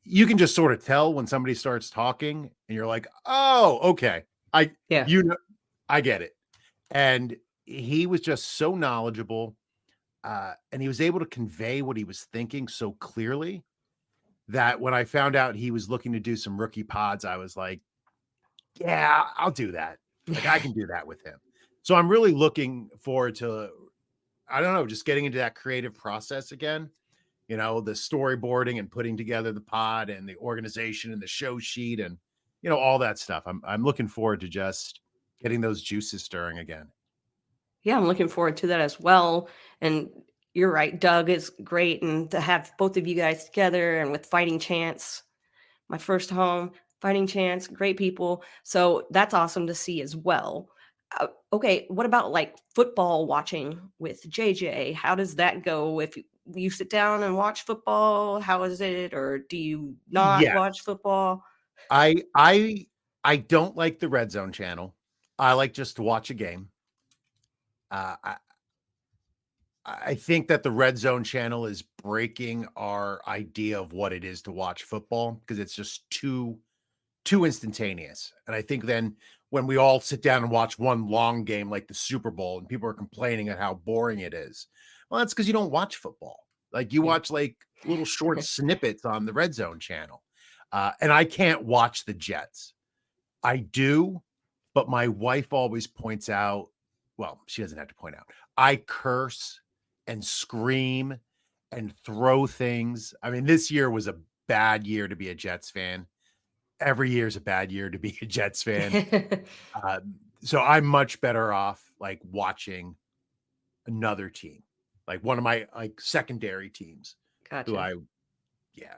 you can just sort of tell when somebody starts talking and you're like, oh, okay. Yeah. I get it. And he was just so knowledgeable. And he was able to convey what he was thinking so clearly that when I found out he was looking to do some rookie pods, I was like, yeah, I'll do that. Like, I can do that with him. So I'm really looking forward to, I don't know, just getting into that creative process again. You know, the storyboarding and putting together the pod and the organization and the show sheet and, all that stuff. I'm looking forward to just getting those juices stirring again. Yeah, I'm looking forward to that as well. And you're right, Doug is great. And to have both of you guys together and with Fighting Chance, my first home, Fighting Chance, great people. So that's awesome to see as well. Okay, what about like football watching with JJ? How does that go? If you sit down and watch football, how is it? Or do you not Yeah. watch football? I don't like the Red Zone channel. I like just to watch a game. I think that the Red Zone channel is breaking our idea of what it is to watch football, because it's just too instantaneous. And I think then when we all sit down and watch one long game like the Super Bowl and people are complaining at how boring it is, well, that's because you don't watch football. Like, you Yeah. watch like little short snippets on the Red Zone channel. And I can't watch the Jets. I do, but my wife always points out, well, she doesn't have to point out, I curse and scream and throw things. I mean, this year was a bad year to be a Jets fan. Every year is a bad year to be a Jets fan. So I'm much better off like watching another team, like one of my like secondary teams who Gotcha. yeah.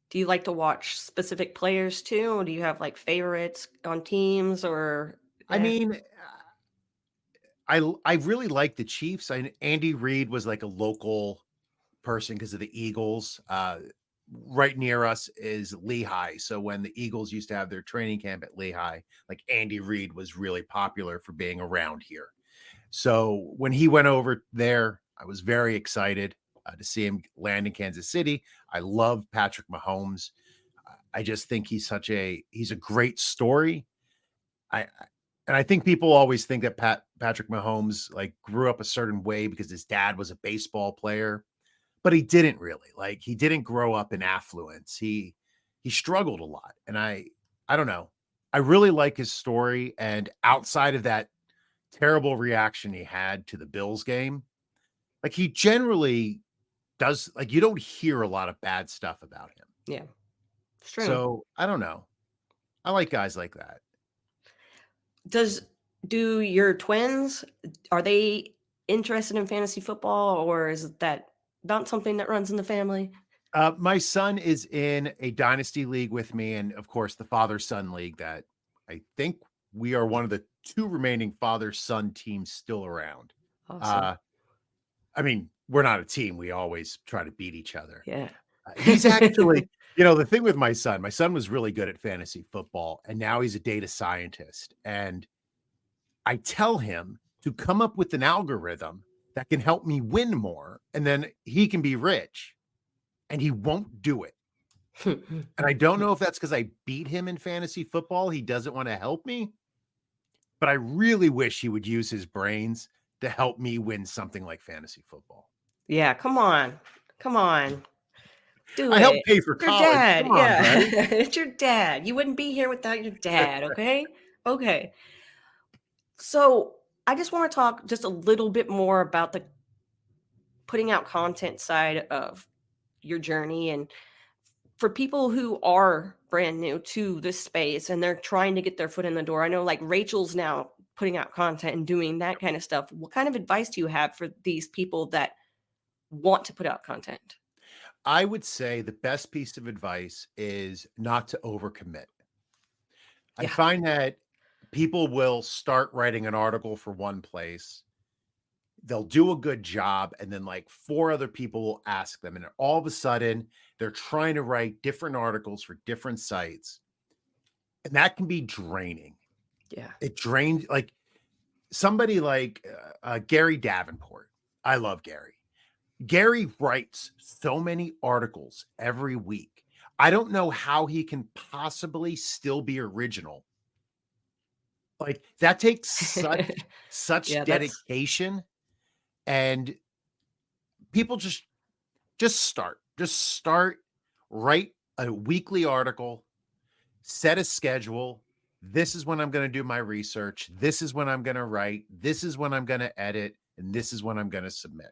Do you like to watch specific players too? Or do you have like favorites on teams or I mean, I really like the Chiefs. Andy Reid was like a local person because of the Eagles. Right near us is Lehigh. So when the Eagles used to have their training camp at Lehigh, like, Andy Reid was really popular for being around here. So when he went over there, I was very excited to see him land in Kansas City. I love Patrick Mahomes. I just think he's a great story. And I think people always think that Patrick Mahomes like grew up a certain way because his dad was a baseball player, but he didn't really. Like, he didn't grow up in affluence. He struggled a lot. And I don't know. I really like his story. And outside of that terrible reaction he had to the Bills game, like, he generally does, like, you don't hear a lot of bad stuff about him. yeah, it's true. So I don't know. I like guys like that. Do your twins, are they interested in fantasy football, or is that not something that runs in the family? My son is in a dynasty league with me, and of course the father-son league that I think we are one of the 2 remaining father-son teams still around. Awesome. I mean, we're not a team. We always try to beat each other. Yeah. He's actually, the thing with my son was really good at fantasy football, and now he's a data scientist. And I tell him to come up with an algorithm that can help me win more, and then he can be rich. And he won't do it. And I don't know if that's because I beat him in fantasy football. He doesn't want to help me. But I really wish he would use his brains to help me win something like fantasy football. Yeah, come on. Come on. Do I it. helped pay for Your college. dad. Come on, Yeah. buddy. It's your dad. You wouldn't be here without your dad, okay? Okay. So I just want to talk just a little bit more about the putting out content side of your journey. And for people who are brand new to this space and they're trying to get their foot in the door, I know like Rachel's now putting out content and doing that kind of stuff. What kind of advice do you have for these people that want to put out content? I would say the best piece of advice is not to overcommit. I Yeah. find that people will start writing an article for one place. They'll do a good job, and then like 4 other people will ask them, and all of a sudden they're trying to write different articles for different sites. And that can be draining. Yeah. It drains like somebody like Gary Davenport. I love Gary. Gary writes so many articles every week. I don't know how he can possibly still be original. Like that takes such Yeah, dedication, and people just start, write a weekly article, set a schedule. This is when I'm going to do my research. This is when I'm going to write. This is when I'm going to edit. And this is when I'm going to submit,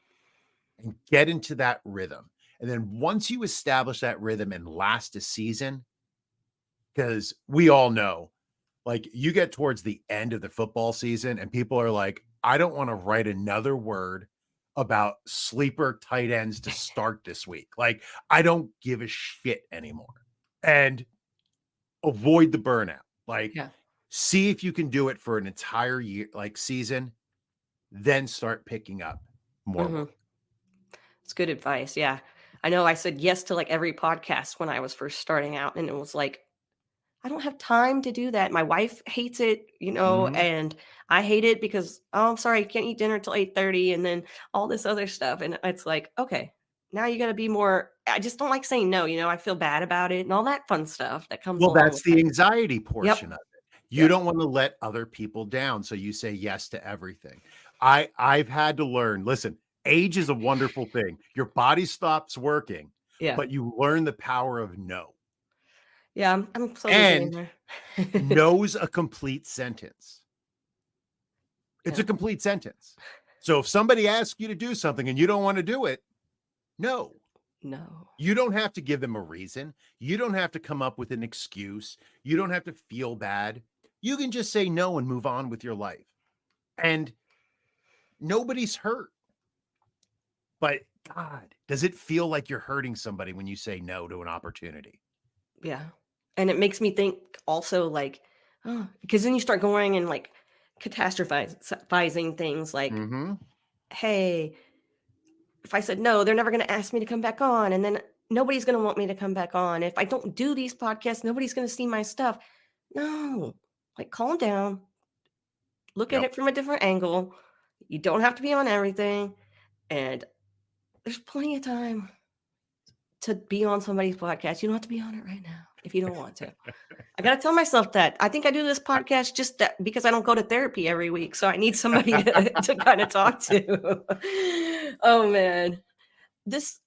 and get into that rhythm. And then once you establish that rhythm and last a season, because we all know, like you get towards the end of the football season and people are like, I don't want to write another word about sleeper tight ends to start this week. Like, I don't give a shit anymore. And avoid the burnout. Like, Yeah. see if you can do it for an entire year, like season, then start picking up more work. It's good advice. Yeah. I know I said yes to like every podcast when I was first starting out, and it was like, I don't have time to do that. My wife hates it, Mhm. and I hate it because, oh, I'm sorry, I can't eat dinner till 8:30 and then all this other stuff. And it's like, okay, now you got to be more, I just don't like saying no, I feel bad about it and all that fun stuff that comes Well, along that's with the it. anxiety Yep. portion of it. You Yep. don't want to let other people down, so you say yes to everything. I've had to learn, listen, age is a wonderful thing. Your body stops working, Yeah. but you learn the power of no. Yeah. I'm slowly getting And there. no's a complete sentence. It's Yeah. a complete sentence. So if somebody asks you to do something and you don't want to do it, no. No. You don't have to give them a reason. You don't have to come up with an excuse. You don't have to feel bad. You can just say no and move on with your life. And nobody's hurt. But God, does it feel like you're hurting somebody when you say no to an opportunity? Yeah. And it makes me think also like, oh, because then you start going and like catastrophizing things like, Mm-hmm. hey, if I said no, they're never going to ask me to come back on. And then nobody's going to want me to come back on. If I don't do these podcasts, nobody's going to see my stuff. No, like calm down, look at Yep. it from a different angle. You don't have to be on everything. And there's plenty of time to be on somebody's podcast. You don't have to be on it right now if you don't want to. I got to tell myself that. I think I do this podcast just that because I don't go to therapy every week. So I need somebody to kind of talk to. Oh, man. This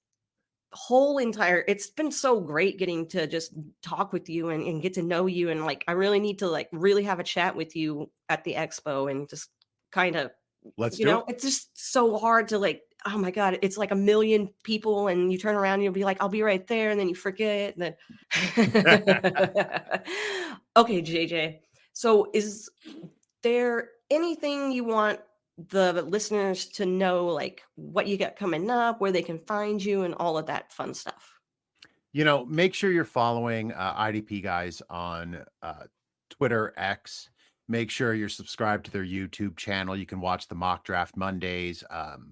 whole entire, it's been so great getting to just talk with you and get to know you. And like, I really need to like really have a chat with you at the expo and just kind of, Let's do it. it's just so hard to like, oh my God, it's like a million people and you turn around and you'll be like, I'll be right there. And then you forget. And then okay, JJ. So is there anything you want the listeners to know, like what you got coming up, where they can find you and all of that fun stuff? Make sure you're following IDP guys on Twitter, X. Make sure you're subscribed to their YouTube channel. You can watch the Mock Draft Mondays.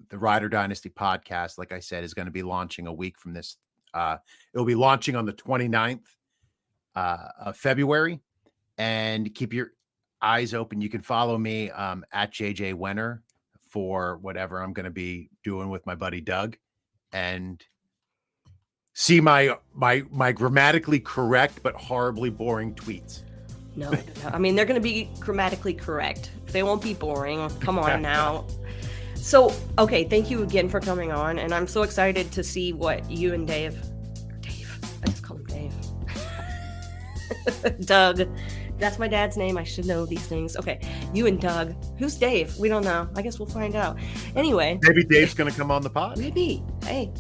The Rider Dynasty Podcast, like I said, is going to be launching a week from this. It'll be launching on the 29th of February. And keep your eyes open. You can follow me at JJ Wenner for whatever I'm going to be doing with my buddy Doug. And see my grammatically correct but horribly boring tweets. No. I mean, they're going to be grammatically correct. They won't be boring. Come on now. So, okay, thank you again for coming on. And I'm so excited to see what you and Dave, I just call him Dave. Doug, That's my dad's name. I should know these things. Okay. You and Doug. Who's Dave? We don't know. I guess we'll find out. Anyway. Maybe Dave's going to come on the pod. Maybe. Hey.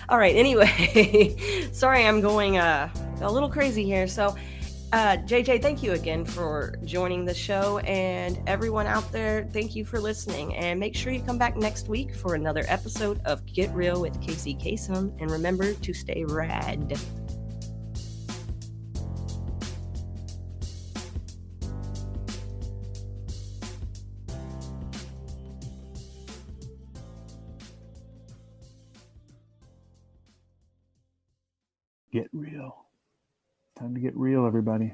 All right. Anyway, sorry, I'm going a little crazy here. So, JJ, thank you again for joining the show. And everyone out there, thank you for listening. And make sure you come back next week for another episode of Get Real with Kacey Kasem. And remember to stay rad. Get real. Time to get real, everybody.